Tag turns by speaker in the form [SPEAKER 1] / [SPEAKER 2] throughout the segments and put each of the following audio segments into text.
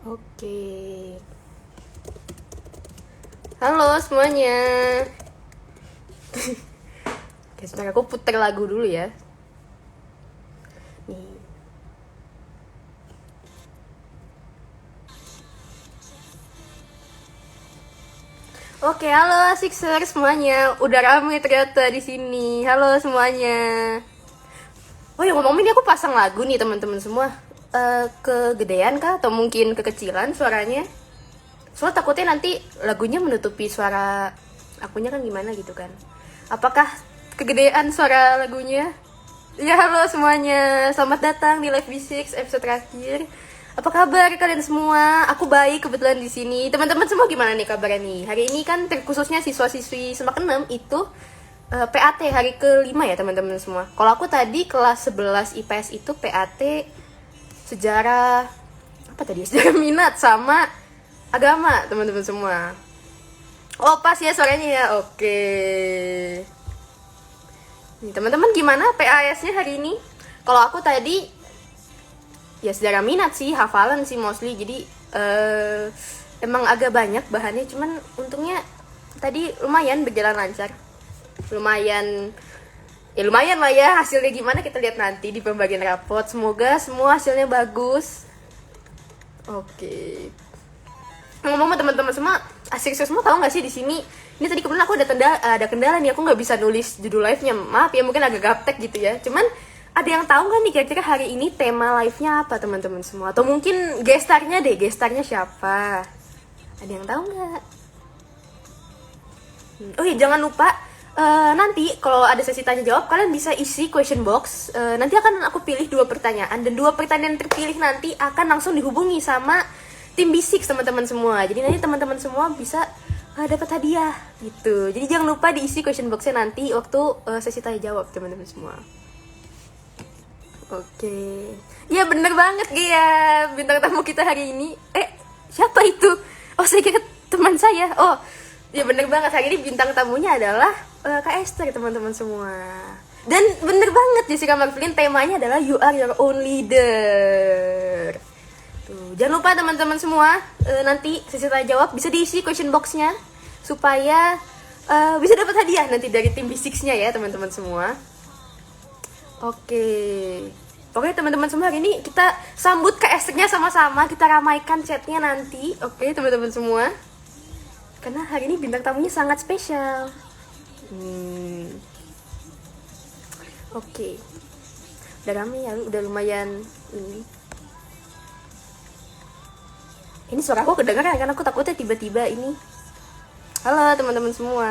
[SPEAKER 1] Oke. Halo semuanya. Oke, sebentar aku putar lagu dulu ya. Nih. Oke, halo Sixer semuanya. Udah rame ternyata di sini. Halo semuanya. Oh ya, ngomong ini aku pasang lagu nih teman-teman semua. Kegedean kah atau mungkin kekecilan suaranya? Soalnya takutnya nanti lagunya menutupi suara akunya kan gimana gitu kan. Apakah kegedean suara lagunya? Ya halo semuanya, selamat datang di Live B6 episode terakhir. Apa kabar kalian semua? Aku baik kebetulan di sini. Teman-teman semua gimana nih kabarnya nih? Hari ini kan terkhususnya siswa-siswi Semak 6 itu PAT hari kelima ya teman-teman semua. Kalau aku tadi kelas 11 IPS itu PAT sejarah apa tadi? Sejarah minat sama agama teman-teman semua. Oh pas ya suaranya ya. Oke. Nih, teman-teman gimana PAS-nya hari ini? Kalau aku tadi ya sejarah minat sih, hafalan sih mostly. Jadi emang agak banyak bahannya, cuman untungnya tadi lumayan berjalan lancar. Lumayan lah ya, hasilnya gimana kita lihat nanti di pembagian rapot. Semoga semua hasilnya bagus. Oke. Ngomong-ngomong teman-teman semua, asik semua tahu nggak sih di sini? Ini tadi kebetulan aku ada kendala nih, aku nggak bisa nulis judul live-nya. Maaf ya, mungkin agak gaptek gitu ya. Cuman ada yang tahu nggak nih kira-kira hari ini tema live-nya apa teman-teman semua? Atau mungkin gestarnya deh, gestarnya siapa? Ada yang tahu nggak? Oh iya, jangan lupa nanti kalau ada sesi tanya jawab kalian bisa isi question box. Nanti akan aku pilih 2 pertanyaan dan 2 pertanyaan terpilih nanti akan langsung dihubungi sama tim B6 teman-teman semua. Jadi nanti teman-teman semua bisa dapat hadiah gitu. Jadi jangan lupa diisi question boxnya nanti waktu sesi tanya jawab teman-teman semua. Oke. Ya bener banget Gia. Bintang tamu kita hari ini. Siapa itu? Oh saya kira teman saya. Oh ya bener banget, hari ini bintang tamunya adalah Kak Esther teman-teman semua. Dan bener banget Jessica Marvelin, temanya adalah You Are Your Own Leader. Tuh, jangan lupa teman-teman semua nanti sesi tanya jawab bisa diisi question boxnya supaya bisa dapat hadiah nanti dari tim B6-nya ya teman-teman semua. Oke. Pokoknya teman-teman semua hari ini kita sambut Kak Esther-nya sama-sama, kita ramaikan chatnya nanti. Oke teman-teman semua. Karena hari ini bintang tamunya sangat spesial. Oke. Udah rame ya, udah lumayan ini. Ini suara aku kedengaran kan, aku takutnya tiba-tiba ini. Halo teman-teman semua.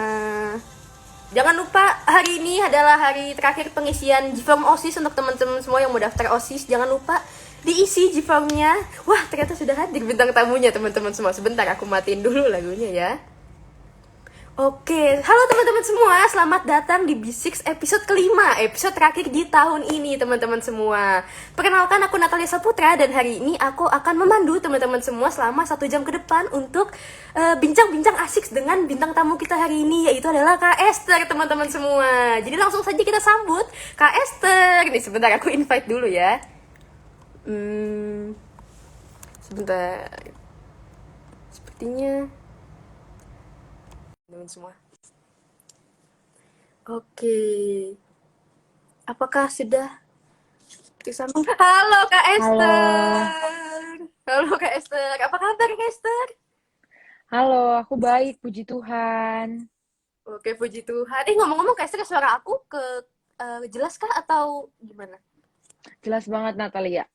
[SPEAKER 1] Jangan lupa hari ini adalah hari terakhir pengisian G-Form OSIS untuk teman-teman semua yang mau daftar OSIS. Jangan lupa diisi G-Formnya. Wah ternyata sudah hadir bintang tamunya teman-teman semua. Sebentar aku matiin dulu lagunya ya. Oke, halo teman-teman semua, selamat datang di B6 episode kelima, episode terakhir di tahun ini teman-teman semua. Perkenalkan aku Natalia Saputra dan hari ini aku akan memandu teman-teman semua selama 1 jam ke depan untuk bincang-bincang asik dengan bintang tamu kita hari ini, yaitu adalah Kak Esther teman-teman semua. Jadi langsung saja kita sambut Kak Esther. Nih sebentar aku invite dulu ya. Sebentar. Sepertinya teman semua. Oke. Apakah sudah tersambung? Halo Kak Esther. Halo Kak Esther. Apa kabar Kak Esther?
[SPEAKER 2] Halo, aku baik, puji Tuhan.
[SPEAKER 1] Oke, puji Tuhan. Ngomong-ngomong Kak Esther, suara aku jelas kah atau gimana?
[SPEAKER 2] Jelas banget, Natalia.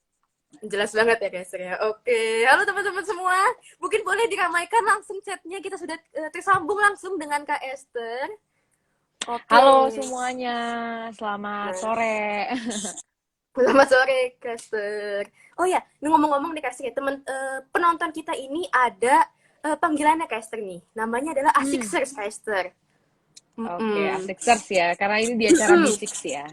[SPEAKER 1] Jelas banget ya Kak Esther ya. Oke. Halo teman-teman semua. Mungkin boleh diramaikan langsung chatnya. Kita sudah tersambung langsung dengan Kak Esther. Oke.
[SPEAKER 2] Halo semuanya, selamat sore.
[SPEAKER 1] Selamat sore, Kak Esther. Oh ya, ngomong-ngomong nih Kak Esther, penonton kita ini ada panggilannya Kak Esther nih. Namanya adalah Asikers Kak Esther.
[SPEAKER 2] Oke, Asikers ya, karena ini di acara B6 ya.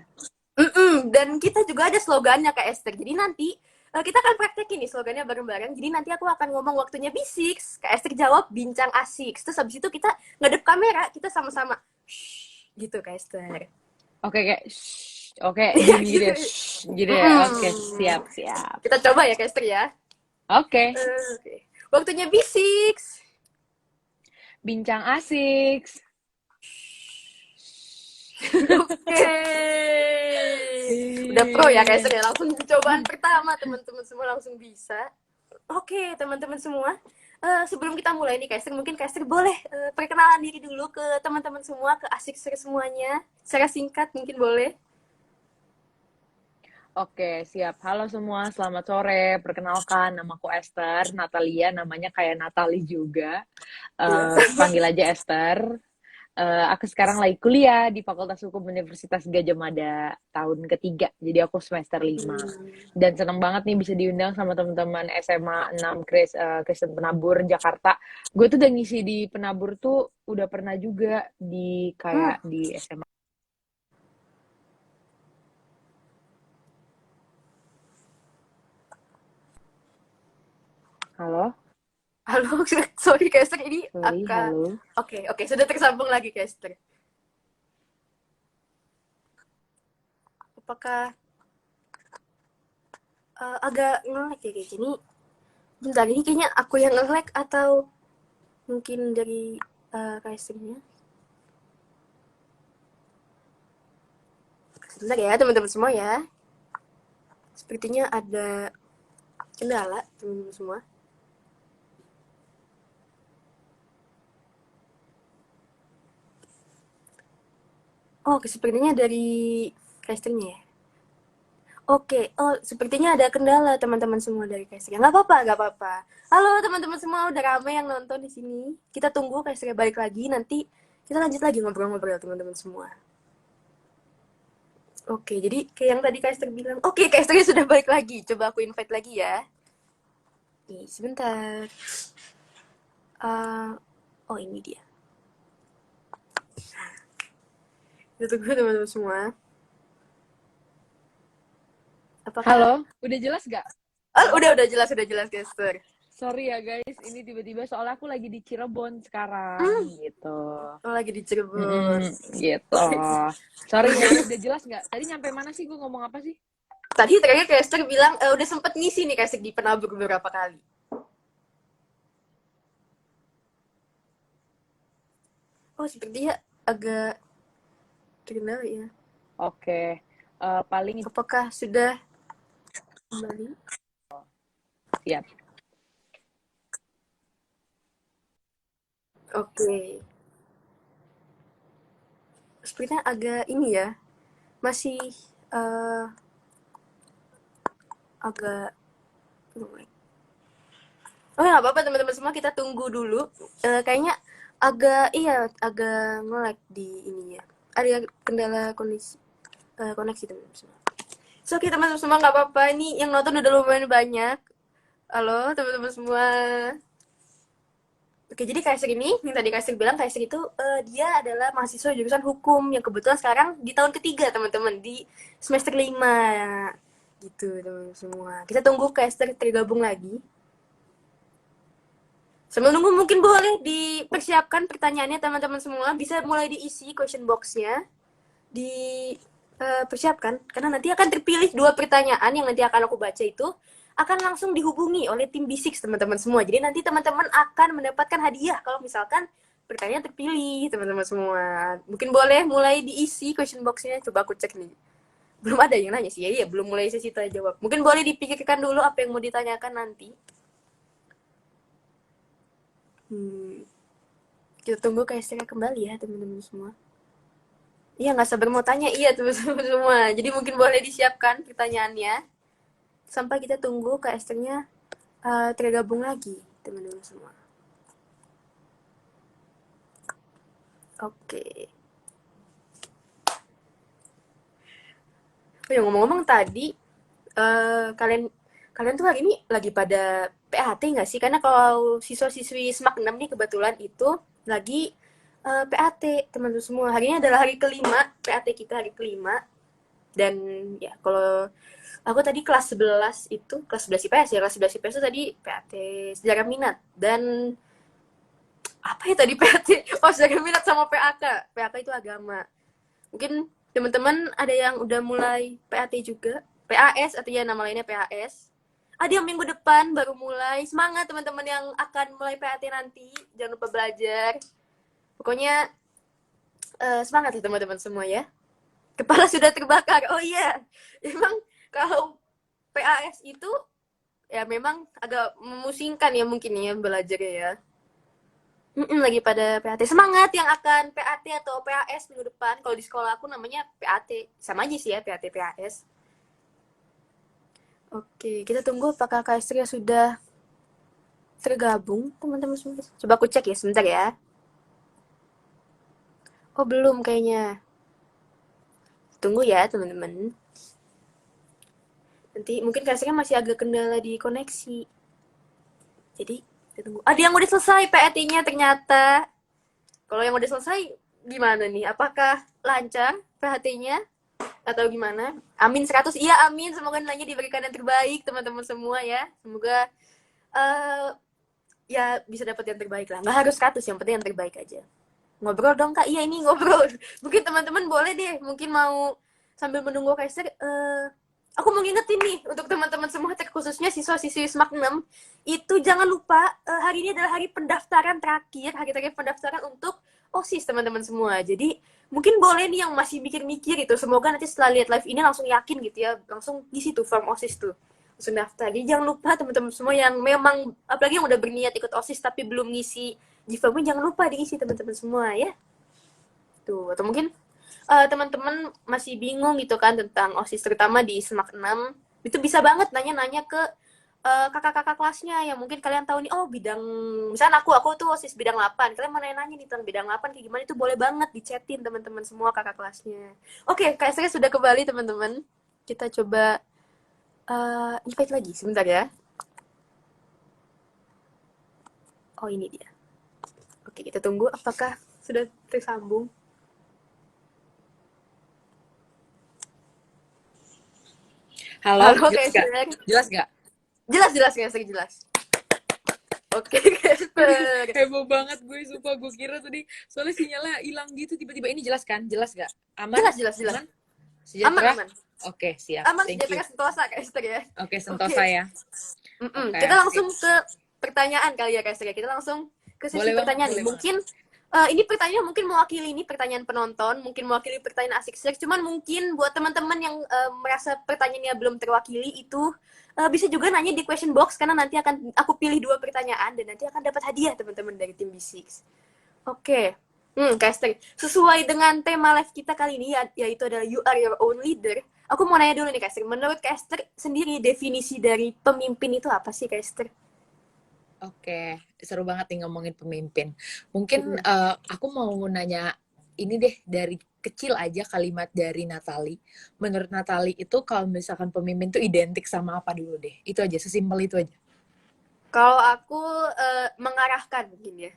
[SPEAKER 1] Dan kita juga ada slogannya Kak Esther. Jadi nanti kita akan praktekin nih slogannya bareng-bareng. Jadi nanti aku akan ngomong waktunya B6, Kak Esther jawab bincang asik. Terus habis itu kita ngadep kamera, kita sama-sama gitu Kak Esther.
[SPEAKER 2] Oke, kayak oke, gini gitu ya. Oke, siap.
[SPEAKER 1] Kita coba ya Kak Esther ya.
[SPEAKER 2] Oke,
[SPEAKER 1] Oke. Waktunya bisik.
[SPEAKER 2] bincang asik.
[SPEAKER 1] Oke. Udah pro ya guys, ya langsung cobaan
[SPEAKER 2] Hmm.
[SPEAKER 1] pertama teman-teman semua langsung bisa. Oke, teman-teman semua. Sebelum kita mulai nih, Kester, mungkin Kester boleh perkenalan diri dulu ke teman-teman semua, ke asik semuanya. Secara singkat mungkin boleh.
[SPEAKER 2] Oke, siap. Halo semua, selamat sore. Perkenalkan, namaku Esther, Natalia, namanya kayak Natali juga.
[SPEAKER 1] Iya.
[SPEAKER 2] Panggil aja Esther. Aku sekarang lagi kuliah di Fakultas Hukum Universitas Gadjah Mada tahun ketiga, jadi aku semester 5. Dan seneng banget nih bisa diundang sama teman-teman SMA 6 Kristen Penabur Jakarta. Gue tuh udah ngisi di Penabur tuh udah pernah juga di
[SPEAKER 1] Hmm.
[SPEAKER 2] kayak di SMA. Halo?
[SPEAKER 1] Halo, sorry Kester, ini
[SPEAKER 2] Sorry,
[SPEAKER 1] akan...
[SPEAKER 2] halo.
[SPEAKER 1] Oke, sudah tersambung lagi Kester. Apakah agak nge-lag ya kayak gini? Bentar, ini kayaknya aku yang nge-lag atau mungkin dari Kesternya? Sebentar ya teman-teman semua ya. Sepertinya ada kendala teman-teman semua. Oh, sepertinya dari casternya ya. Oke, oh sepertinya ada kendala teman-teman semua dari casternya. Nggak apa-apa, nggak apa-apa. Halo teman-teman semua, udah ramai yang nonton di sini. Kita tunggu casternya balik lagi, nanti kita lanjut lagi ngobrol-ngobrol teman-teman semua. Oke, jadi kayak yang tadi caster bilang, oke casternya sudah balik lagi. Coba aku invite lagi ya. Nih, sebentar. Uh, oh ini dia. Kita tunggu teman-teman semua. Apakah...
[SPEAKER 2] Halo, udah jelas gak?
[SPEAKER 1] Oh,
[SPEAKER 2] Halo?
[SPEAKER 1] udah jelas caster.
[SPEAKER 2] Sorry ya guys, ini tiba-tiba soalnya aku lagi di Cirebon sekarang gitu.
[SPEAKER 1] Oh, lagi di Cirebon.
[SPEAKER 2] Mm-mm, gitu. Sorry ya, udah jelas nggak? Tadi nyampe mana sih? Gue ngomong apa sih?
[SPEAKER 1] Tadi terakhir Kester bilang udah sempet ngisi nih Kester di penabur beberapa kali. Oh, sepertinya agak terkendala ya.
[SPEAKER 2] Oke, paling
[SPEAKER 1] Apakah sudah kembali?
[SPEAKER 2] siap.
[SPEAKER 1] Oke. Sepertinya agak ini ya. Masih eh agak... Oh ya, nggak apa-apa teman-teman semua, kita tunggu dulu. Kayaknya agak iya agak nge-lag di ini ya. Ada kendala koneksi teman-teman semua. So, oke teman-teman semua, nggak apa-apa. Ini yang nonton udah lumayan banyak. Halo teman-teman semua. Oke, jadi Kaiser ini, yang tadi Kaiser bilang, Kaiser itu dia adalah mahasiswa jurusan hukum yang kebetulan sekarang di tahun ketiga teman-teman, di semester 5. Gitu teman-teman semua. Kita tunggu Kaiser tergabung lagi. Sambil nunggu mungkin boleh dipersiapkan pertanyaannya teman-teman semua. Bisa mulai diisi question box-nya. Dipersiapkan. Karena nanti akan terpilih 2 pertanyaan yang nanti akan aku baca itu akan langsung dihubungi oleh tim B6 teman-teman semua. Jadi nanti teman-teman akan mendapatkan hadiah kalau misalkan pertanyaan terpilih teman-teman semua. Mungkin boleh mulai diisi question box-nya. Coba aku cek nih. Belum ada yang nanya sih. Ya, iya, belum mulai sesi tanya jawab. Mungkin boleh dipikirkan dulu apa yang mau ditanyakan nanti. Kita tunggu KSTK kembali ya teman-teman semua. Iya, nggak sabar mau tanya. Iya teman-teman semua. Jadi mungkin boleh disiapkan pertanyaannya sampai kita tunggu KST-nya tergabung lagi teman-teman semua. Oke. Oh ya, ngomong-ngomong tadi kalian kalian tuh hari ini lagi pada PAT nggak sih? Karena kalau siswa-siswi SMAK 6 nih kebetulan itu lagi PAT teman-teman semua. Hari ini adalah hari kelima PAT kita, hari kelima. Dan ya kalau aku tadi kelas 11 itu, kelas 11 IPS ya, kelas 11 IPS itu tadi PAT sejarah minat. Dan apa ya tadi PAT? Oh, sejarah minat sama PAK. PAK itu agama. Mungkin teman-teman ada yang udah mulai PAT juga. PAS atau ya nama lainnya PAS. Ada yang minggu depan baru mulai. Semangat teman-teman yang akan mulai PAT nanti. Jangan lupa belajar. Pokoknya semangat ya teman-teman semua ya. Kepala sudah terbakar. Oh iya, emang kalau PAS itu ya memang agak memusingkan ya mungkin ya belajarnya ya. Lagi pada PAT. Semangat yang akan PAT atau PAS minggu depan. Kalau di sekolah aku namanya PAT. Sama aja sih ya PAT PAS. Oke, kita tunggu apakah Kaistria sudah tergabung teman-teman semua. Coba aku cek ya sebentar ya. Oh belum kayaknya. Tunggu ya teman-teman. Nanti mungkin Kaistria masih agak kendala di koneksi. Jadi kita tunggu. Ada yang udah selesai PAT-nya ternyata. Kalau yang udah selesai gimana nih? Apakah lancar PHT-nya? Atau gimana? Amin 100. Iya, amin. Semoga nilainya diberikan yang terbaik, teman-teman semua ya. Semoga ya bisa dapat yang terbaik lah. Nggak harus 100, yang penting yang terbaik aja. Ngobrol dong, Kak. Iya, ini ngobrol. Mungkin teman-teman boleh deh. Mungkin mau sambil menunggu Kaiser, aku mau ngingetin nih untuk teman-teman semua, terkhususnya siswa-siswi SMAK 6, itu jangan lupa hari ini adalah hari pendaftaran terakhir, hari terakhir pendaftaran untuk OSIS teman-teman semua. Jadi mungkin boleh nih yang masih mikir-mikir itu, semoga nanti setelah lihat live ini langsung yakin gitu ya, langsung ngisi tuh form OSIS tuh, langsung daftar. Jadi jangan lupa teman-teman semua yang memang, apalagi yang udah berniat ikut OSIS tapi belum ngisi G-formnya, jangan lupa diisi teman-teman semua ya. Tuh, atau mungkin teman-teman masih bingung gitu kan tentang OSIS, terutama di SMAK 6, itu bisa banget nanya-nanya ke kakak-kakak kelasnya yang mungkin kalian tahu nih, oh bidang, misalnya aku tuh OSIS bidang 8, kalian mau nanya-nanya nih tentang bidang 8 kayak gimana, itu boleh banget dichatin teman-teman semua kakak kelasnya. Oke, Kak Estri sudah kembali teman-teman. Kita coba invite lagi sebentar ya. Oh ini dia. Oke, kita tunggu apakah sudah tersambung.
[SPEAKER 2] Halo,
[SPEAKER 1] Halo
[SPEAKER 2] jelas gak?
[SPEAKER 1] Kaiser.
[SPEAKER 2] Jelas gak?
[SPEAKER 1] Jelas Kaiser, jelas. Oke Kaiser.
[SPEAKER 2] Heboh banget gue, sumpah. Gue kira tadi soalnya sinyalnya hilang gitu tiba-tiba. Ini jelas kan? Jelas gak? Aman?
[SPEAKER 1] Jelas.
[SPEAKER 2] Aman? Sejahtera?
[SPEAKER 1] Aman.
[SPEAKER 2] Oke, siap.
[SPEAKER 1] Aman,
[SPEAKER 2] Thank you.
[SPEAKER 1] sejahtera, sentosa Kaiser ya.
[SPEAKER 2] Oke,
[SPEAKER 1] Oke.
[SPEAKER 2] sentosa ya. Oke,
[SPEAKER 1] Kita langsung
[SPEAKER 2] sip.
[SPEAKER 1] ke pertanyaan kali ya Kaiser. Kita langsung ke sesi
[SPEAKER 2] Boleh
[SPEAKER 1] pertanyaan
[SPEAKER 2] banget,
[SPEAKER 1] nih.
[SPEAKER 2] boleh
[SPEAKER 1] Mungkin ini pertanyaan mungkin mewakili ini pertanyaan penonton, mungkin mewakili pertanyaan asik seks. Cuman mungkin buat teman-teman yang merasa pertanyaannya belum terwakili itu bisa juga nanya di question box, karena nanti akan aku pilih 2 pertanyaan dan nanti akan dapat hadiah teman-teman dari tim B6. Oke. Kaister, sesuai dengan tema live kita kali ini yaitu adalah You Are Your Own Leader. Aku mau nanya dulu nih Kaister, menurut Kaister sendiri definisi dari pemimpin itu apa sih Kaister?
[SPEAKER 2] Oke, seru banget nih ngomongin pemimpin. Mungkin aku mau nanya ini deh, dari kecil aja kalimat dari Natali. Menurut Natali itu kalau misalkan pemimpin tuh identik sama apa dulu deh? Itu aja, sesimpel itu aja.
[SPEAKER 1] Kalau aku mengarahkan mungkin ya.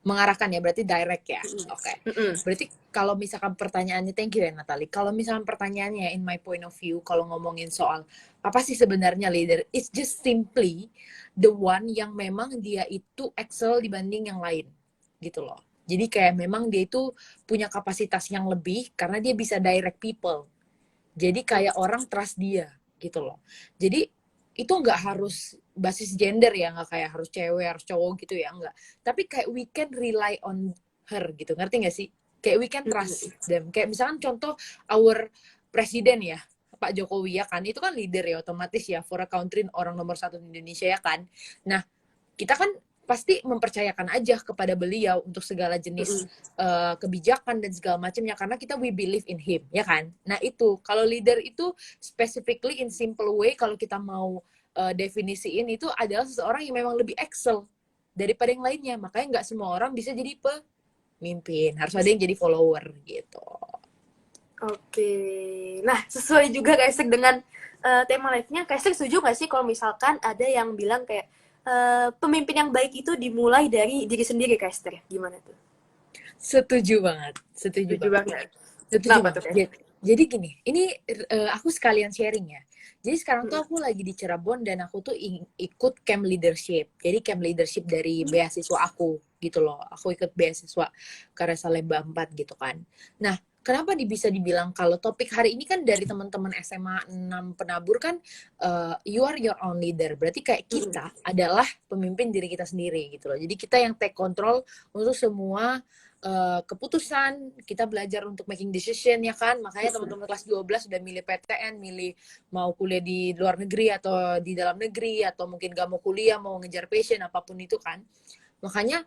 [SPEAKER 2] Mengarahkan ya, berarti direct ya. Oke.
[SPEAKER 1] Mm-mm.
[SPEAKER 2] Berarti kalau misalkan pertanyaannya, thank you ya Natali. Kalau misalkan pertanyaannya in my point of view, kalau ngomongin soal apa sih sebenarnya leader, it's just simply the one yang memang dia itu excel dibanding yang lain gitu loh. Jadi kayak memang dia itu punya kapasitas yang lebih karena dia bisa direct people. Jadi kayak orang trust dia gitu loh. Jadi itu nggak harus basis gender ya, nggak kayak harus cewek harus cowok gitu ya, nggak, tapi kayak we can rely on her gitu, ngerti nggak sih, kayak we can trust them. Kayak misalkan contoh our presiden ya, Pak Jokowi ya kan, itu kan leader ya otomatis ya, for a country orang nomor 1 di Indonesia ya kan. Nah kita kan pasti mempercayakan aja kepada beliau untuk segala jenis kebijakan dan segala macamnya karena kita we believe in him ya kan. Nah itu kalau leader itu specifically in simple way, kalau kita mau definisiin itu adalah seseorang yang memang lebih excel daripada yang lainnya, makanya nggak semua orang bisa jadi pemimpin, harus ada yang jadi follower gitu.
[SPEAKER 1] Oke. Nah, sesuai juga Kaiser dengan tema live-nya. Kaiser setuju nggak sih kalau misalkan ada yang bilang kayak pemimpin yang baik itu dimulai dari diri sendiri, Kaiser? Gimana tuh?
[SPEAKER 2] Setuju banget, setuju banget. Setuju
[SPEAKER 1] Kenapa
[SPEAKER 2] banget.
[SPEAKER 1] tuh, Kaiser?
[SPEAKER 2] Jadi gini, ini aku sekalian sharing ya. Jadi sekarang tuh aku lagi di Cirebon dan aku tuh ikut camp leadership. Jadi camp leadership dari beasiswa aku gitu loh. Aku ikut beasiswa Karya Salemba 4 gitu kan. Nah, kenapa bisa dibilang kalau topik hari ini kan dari teman-teman SMA 6 penabur kan, you are your own leader. Berarti kayak kita adalah pemimpin diri kita sendiri gitu loh. Jadi kita yang take control untuk semua keputusan, kita belajar untuk making decision ya kan. Makanya teman-teman kelas 12 udah milih PTN, milih mau kuliah di luar negeri atau di dalam negeri, atau mungkin gak mau kuliah, mau ngejar passion, apapun itu kan. Makanya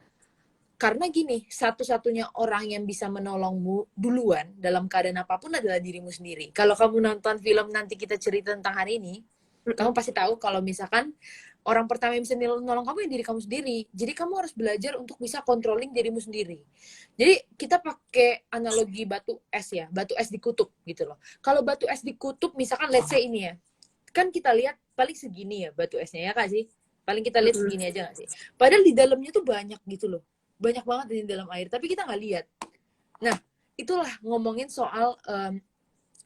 [SPEAKER 2] karena gini, satu-satunya orang yang bisa menolongmu duluan dalam keadaan apapun adalah dirimu sendiri. Kalau kamu nonton film nanti kita cerita tentang hari ini, kamu pasti tahu kalau misalkan orang pertama yang bisa nolong kamu ya diri kamu sendiri. Jadi kamu harus belajar untuk bisa controlling dirimu sendiri. Jadi kita pakai analogi batu es ya, batu es di kutub gitu loh. Kalau batu es di kutub, misalkan let's say ini ya, kan kita lihat paling segini ya batu esnya ya kak sih? Paling kita lihat segini aja gak sih? Padahal di dalamnya tuh banyak gitu loh. Banyak banget di dalam air, tapi kita nggak lihat. Nah, itulah ngomongin soal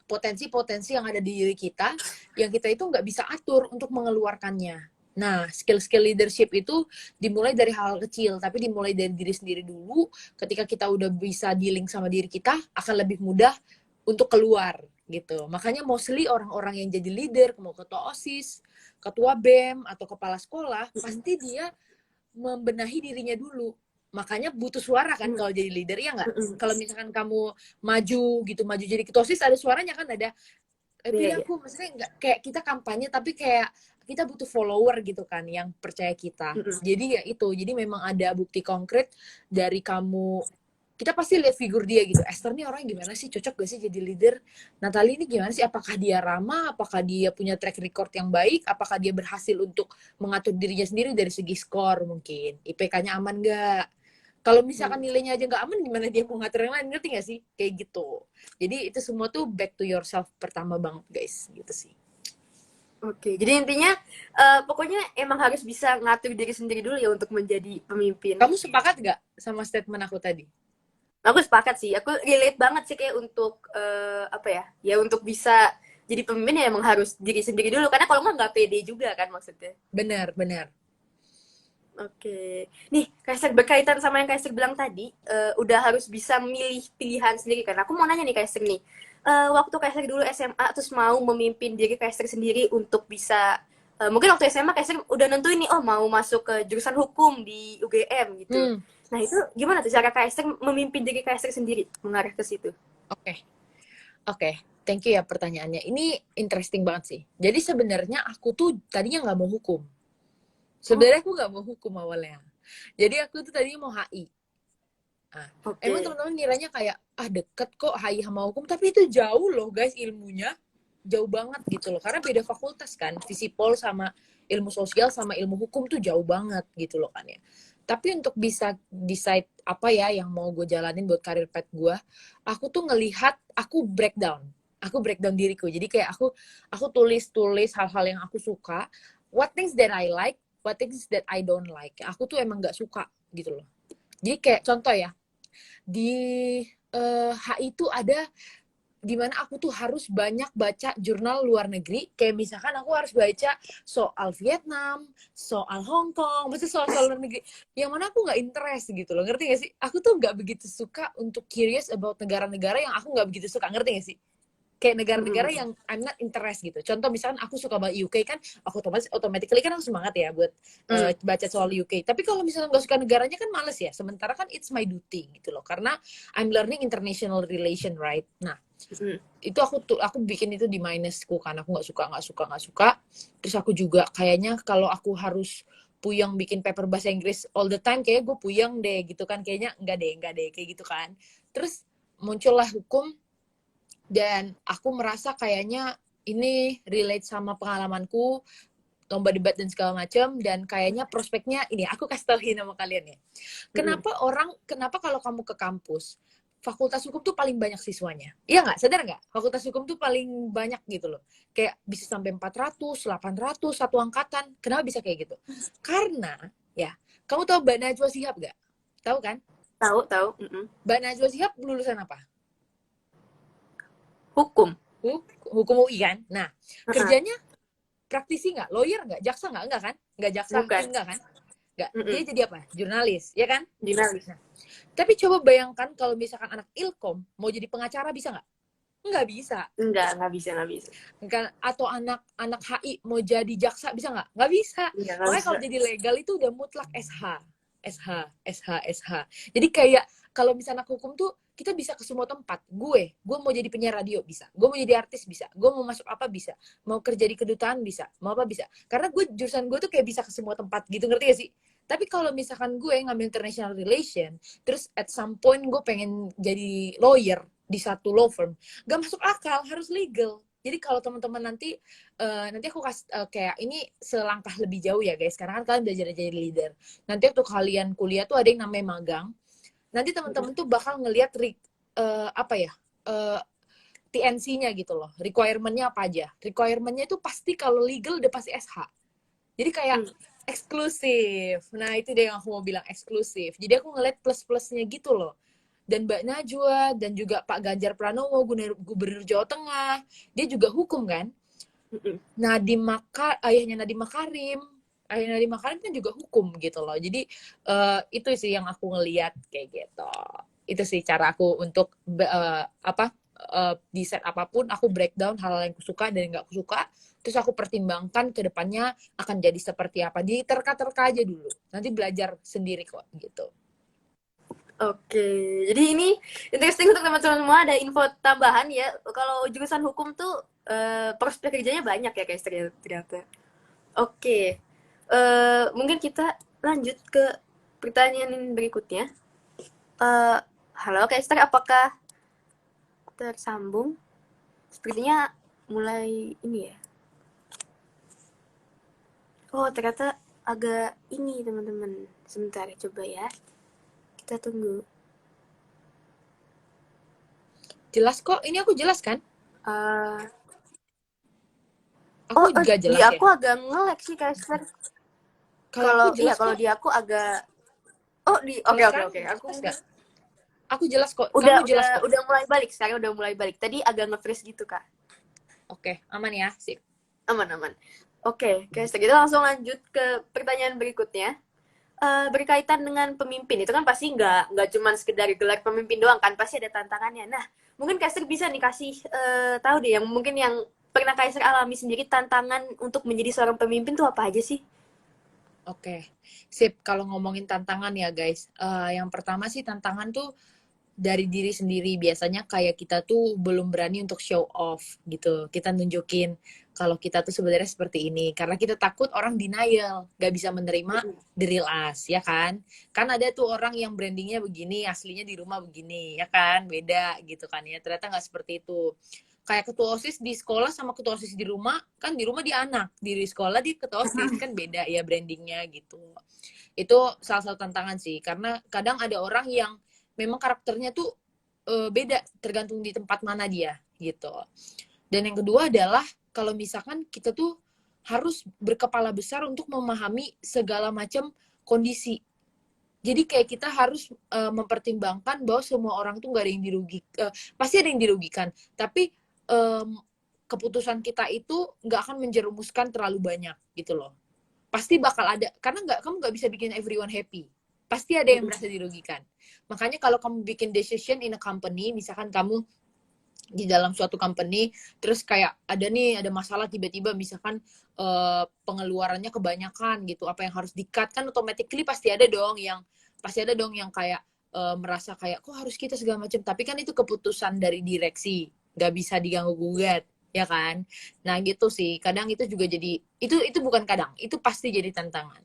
[SPEAKER 2] potensi-potensi yang ada di diri kita, yang kita itu nggak bisa atur untuk mengeluarkannya. Nah, skill-skill leadership itu dimulai dari hal kecil, tapi dimulai dari diri sendiri dulu. Ketika kita udah bisa dealing sama diri kita, akan lebih mudah untuk keluar gitu. Makanya mostly orang-orang yang jadi leader, mau ketua OSIS, ketua BEM, atau kepala sekolah, pasti dia membenahi dirinya dulu. Makanya butuh suara kan kalau jadi leader, ya nggak? Kalau misalkan kamu maju gitu, maju jadi ketua OSIS ada suaranya kan, ada pilih aku, maksudnya nggak kayak kita kampanye, tapi kayak kita butuh follower gitu kan yang percaya kita. Jadi ya itu, jadi memang ada bukti konkret dari kamu. Kita pasti lihat figur dia gitu. Esther nih orang gimana sih, cocok gak sih jadi leader? Natalie ini gimana sih, apakah dia ramah, apakah dia punya track record yang baik, apakah dia berhasil untuk mengatur dirinya sendiri dari segi skor mungkin, IPK-nya aman gak? Kalau misalkan nilainya aja nggak aman, gimana dia mau ngatur yang lain, ngerti nggak sih? Kayak gitu. Jadi itu semua tuh back to yourself pertama banget guys, gitu sih.
[SPEAKER 1] Oke, jadi intinya pokoknya emang harus bisa ngatur diri sendiri dulu ya untuk menjadi pemimpin.
[SPEAKER 2] Kamu sepakat nggak sama statement aku tadi?
[SPEAKER 1] Aku sepakat sih, aku relate banget sih kayak untuk apa ya, ya untuk bisa jadi pemimpin ya emang harus diri sendiri dulu, karena kalau nggak pede juga kan maksudnya.
[SPEAKER 2] Benar, benar.
[SPEAKER 1] Oke, nih Kaiser berkaitan sama yang Kaiser bilang tadi, udah harus bisa milih pilihan sendiri kan. Aku mau nanya nih Kaiser nih, waktu Kaiser dulu SMA terus mau memimpin diri Kaiser sendiri untuk bisa, mungkin waktu SMA Kaiser udah nentuin nih, oh mau masuk ke jurusan hukum di UGM gitu. Nah itu gimana tuh cara Kaiser memimpin diri Kaiser sendiri mengarah ke situ?
[SPEAKER 2] Oke. Thank you ya pertanyaannya. Ini interesting banget sih. Jadi sebenarnya aku tuh tadinya nggak mau hukum. Sebenarnya aku nggak mau hukum awalnya. Jadi aku tuh tadinya mau HI. Nah, emang teman-teman ngiranya kayak, deket kok HI sama hukum. Tapi itu jauh loh guys ilmunya. Jauh banget gitu loh. Karena beda fakultas kan. Visipol sama ilmu sosial sama ilmu hukum tuh jauh banget gitu loh kan ya. Tapi untuk bisa decide apa ya yang mau gue jalanin buat karir path gue, aku tuh ngelihat, aku breakdown diriku. Jadi kayak aku tulis hal-hal yang aku suka, what things that I like, what things that I don't like. Aku tuh emang nggak suka gitu loh. Jadi kayak contoh ya, di HI itu ada dimana aku tuh harus banyak baca jurnal luar negeri. Kayak misalkan aku harus baca soal Vietnam, soal Hong Kong, maksudnya soal luar negeri. Yang mana aku nggak interest gitu loh, ngerti gak sih? Aku tuh nggak begitu suka untuk curious about negara-negara yang aku nggak begitu suka, ngerti gak sih? Kayak negara-negara yang I'm not interest gitu. Contoh misalkan aku suka banget UK kan, aku automatically kan aku semangat ya buat baca soal UK. Tapi kalau misalnya nggak suka negaranya kan males ya. Sementara kan it's my duty gitu loh. Karena I'm learning international relation, right? Nah, itu aku bikin itu di minusku kan. Aku nggak suka. Terus aku juga kayaknya kalau aku harus puyeng bikin paper bahasa Inggris all the time, kayak gue puyeng deh gitu kan. Kayaknya enggak deh kayak gitu kan. Terus muncullah hukum. Dan aku merasa kayaknya ini relate sama pengalamanku, lomba debat dan segala macam, dan kayaknya prospeknya ini, aku kasih tauin sama kalian ya. Kenapa kalau kamu ke kampus, fakultas hukum tuh paling banyak siswanya? Iya nggak? Sadar nggak? Fakultas hukum tuh paling banyak gitu loh. Kayak bisa sampai 400, 800, satu angkatan. Kenapa bisa kayak gitu? Karena, ya, kamu tahu Mbak Najwa Shihab nggak? Tahu kan?
[SPEAKER 1] Tahu.
[SPEAKER 2] Mbak Najwa Shihab lulusan apa?
[SPEAKER 1] Hukum.
[SPEAKER 2] Hukum UI kan? Nah, kerjanya praktisi nggak? Lawyer nggak? Jaksa nggak? Enggak kan? Nggak jaksa,
[SPEAKER 1] Bukan.
[SPEAKER 2] enggak kan? Nggak, dia
[SPEAKER 1] Mm-mm.
[SPEAKER 2] jadi apa? Jurnalis, ya kan?
[SPEAKER 1] Jurnalis.
[SPEAKER 2] Nah, tapi coba bayangkan kalau misalkan anak ilkom mau jadi pengacara bisa nggak? Nggak bisa.
[SPEAKER 1] Nggak bisa, nggak bisa.
[SPEAKER 2] Kan? Atau anak HI mau jadi jaksa bisa nggak? Nggak bisa.
[SPEAKER 1] Nggak
[SPEAKER 2] Makanya
[SPEAKER 1] bisa.
[SPEAKER 2] kalau jadi legal itu udah mutlak SH. SH, SH, SH. Jadi kayak kalau misalnya anak hukum tuh kita bisa ke semua tempat. Gue mau jadi penyiar radio bisa. Gue mau jadi artis bisa. Gue mau masuk apa bisa. Mau kerja di kedutaan bisa. Mau apa bisa. Karena jurusan gue tuh kayak bisa ke semua tempat gitu, ngerti gak sih? Tapi kalau misalkan gue ngambil international relation, terus at some point gue pengen jadi lawyer di satu law firm, gak masuk akal, harus legal. Jadi kalau teman-teman nanti aku kasih kayak ini selangkah lebih jauh ya guys. Karena kan kalian belajar jadi leader. Nanti waktu kalian kuliah tuh ada yang namanya magang. Nanti teman-teman tuh bakal ngelihat apa ya? TNC-nya gitu loh. Requirement-nya apa aja? Requirement-nya itu pasti kalau legal udah pasti SH. Jadi kayak
[SPEAKER 1] Hmm.
[SPEAKER 2] eksklusif. Nah, itu dia yang aku mau bilang eksklusif. Jadi aku ngeliat plus-plusnya gitu loh. Dan Mbak Najwa dan juga Pak Ganjar Pranowo, Gubernur Jawa Tengah, dia juga hukum kan?
[SPEAKER 1] Mm-mm.
[SPEAKER 2] Ayahnya Nadiem Makarim kan juga hukum gitu loh. Jadi itu sih yang aku ngeliat kayak gitu. Itu sih cara aku untuk di set apapun aku breakdown hal yang aku suka dan nggak aku suka. Terus aku pertimbangkan ke depannya akan jadi seperti apa. Di terka-terka aja dulu. Nanti belajar sendiri kok gitu.
[SPEAKER 1] Oke, jadi ini interesting untuk teman-teman semua, ada info tambahan ya. Kalau jurusan hukum tuh prospek kerjanya banyak ya guys ternyata. Oke, mungkin kita lanjut ke pertanyaan berikutnya. Eh, Halo Kester, apakah tersambung? Sepertinya mulai ini ya. Oh, ternyata agak ini teman-teman. Sebentar, coba ya. Kita tunggu.
[SPEAKER 2] Jelas kok, ini aku jelas kan?
[SPEAKER 1] Eh,
[SPEAKER 2] Aku juga
[SPEAKER 1] di
[SPEAKER 2] jelas ya.
[SPEAKER 1] aku agak nge-lag sih Kester.
[SPEAKER 2] Kalau aku
[SPEAKER 1] Kalau iya,
[SPEAKER 2] jelas
[SPEAKER 1] kalau
[SPEAKER 2] kok.
[SPEAKER 1] di aku agak. Oh,
[SPEAKER 2] Kalau
[SPEAKER 1] oke, oke,
[SPEAKER 2] sekarang
[SPEAKER 1] oke. Aku
[SPEAKER 2] jelas
[SPEAKER 1] mungkin
[SPEAKER 2] gak? Aku jelas kok.
[SPEAKER 1] udah
[SPEAKER 2] Kamu
[SPEAKER 1] udah
[SPEAKER 2] jelas kok.
[SPEAKER 1] udah mulai balik. Sekarang udah mulai balik. Tadi agak nge-freeze gitu, Kak.
[SPEAKER 2] Oke, aman ya. Sip.
[SPEAKER 1] Aman, aman. Oke, guys, kita langsung lanjut ke pertanyaan berikutnya. Berkaitan dengan pemimpin itu kan pasti nggak cuma sekedar gelar pemimpin doang kan, pasti ada tantangannya. Nah, mungkin Kaiser bisa nih kasih tahu deh yang mungkin yang pernah Kaiser alami sendiri, tantangan untuk menjadi seorang pemimpin tuh apa aja sih?
[SPEAKER 2] Oke. Sip, kalau ngomongin tantangan ya guys. Yang pertama sih tantangan tuh dari diri sendiri. Biasanya kayak kita tuh belum berani untuk show off gitu. Kita nunjukin kalau kita tuh sebenarnya seperti ini. Karena kita takut orang denial, gak bisa menerima the real us, ya kan? Kan ada tuh orang yang brandingnya begini, aslinya di rumah begini, ya kan? Beda gitu kan ya. Ternyata nggak seperti itu. Kayak ketua OSIS di sekolah sama ketua OSIS di rumah, kan di rumah dia anak, di sekolah dia ketua OSIS, kan beda ya brandingnya gitu. Itu salah satu tantangan sih, karena kadang ada orang yang memang karakternya tuh beda tergantung di tempat mana dia gitu. Dan yang kedua adalah kalau misalkan kita tuh harus berkepala besar untuk memahami segala macam kondisi. Jadi kayak kita harus mempertimbangkan bahwa semua orang tuh nggak ada yang dirugikan, pasti ada yang dirugikan, tapi keputusan kita itu nggak akan menjerumuskan terlalu banyak gitu loh. Pasti bakal ada, karena kamu nggak bisa bikin everyone happy. Pasti ada yang merasa dirugikan. Makanya kalau kamu bikin decision in a company, misalkan kamu di dalam suatu company, terus kayak ada masalah tiba-tiba, misalkan pengeluarannya kebanyakan gitu, apa yang harus di-cut, kan automatically pasti ada dong yang kayak merasa kayak kok harus kita segala macam, tapi kan itu keputusan dari direksi, nggak bisa diganggu gugat, ya kan? Nah gitu sih, kadang itu juga jadi itu bukan kadang, itu pasti jadi tantangan.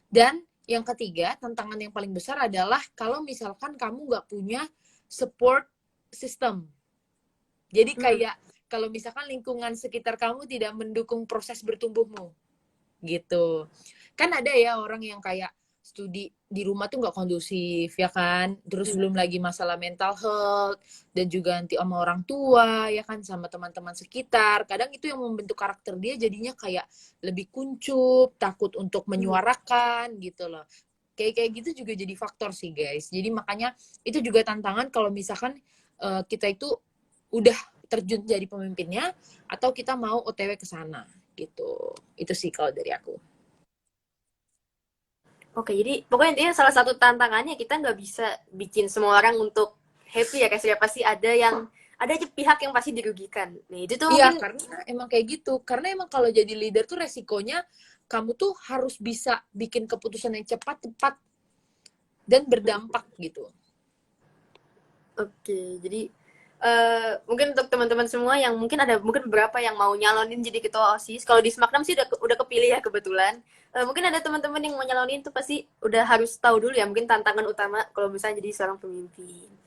[SPEAKER 2] Dan yang ketiga, tantangan yang paling besar adalah kalau misalkan kamu nggak punya support system. Jadi kayak kalau misalkan lingkungan sekitar kamu tidak mendukung proses bertumbuhmu, gitu. Kan ada ya orang yang kayak studi di rumah tuh nggak kondusif, ya kan? Terus belum lagi masalah mental health, dan juga nanti sama orang tua, ya kan? Sama teman-teman sekitar. Kadang itu yang membentuk karakter dia jadinya kayak lebih kuncup, takut untuk menyuarakan, gitu loh. Kayak gitu juga jadi faktor sih, guys. Jadi makanya itu juga tantangan kalau misalkan kita itu udah terjun jadi pemimpinnya atau kita mau OTW ke sana gitu. Itu sih kalau dari aku.
[SPEAKER 1] Oke, jadi pokoknya intinya salah satu tantangannya kita nggak bisa bikin semua orang untuk happy ya, kayak pasti ada aja pihak yang pasti dirugikan. Nah itu tuh
[SPEAKER 2] Iya,
[SPEAKER 1] mungkin.
[SPEAKER 2] karena emang kayak gitu. Karena emang kalau jadi leader tuh resikonya kamu tuh harus bisa bikin keputusan yang cepat, tepat, dan berdampak gitu.
[SPEAKER 1] Oke, jadi mungkin untuk teman-teman semua yang mungkin ada mungkin beberapa yang mau nyalonin jadi ketua OSIS. Kalau di Smackdown sih udah kepilih ya kebetulan. Mungkin ada teman-teman yang mau nyalonin tuh pasti udah harus tahu dulu ya mungkin tantangan utama kalau misalnya jadi seorang pemimpin.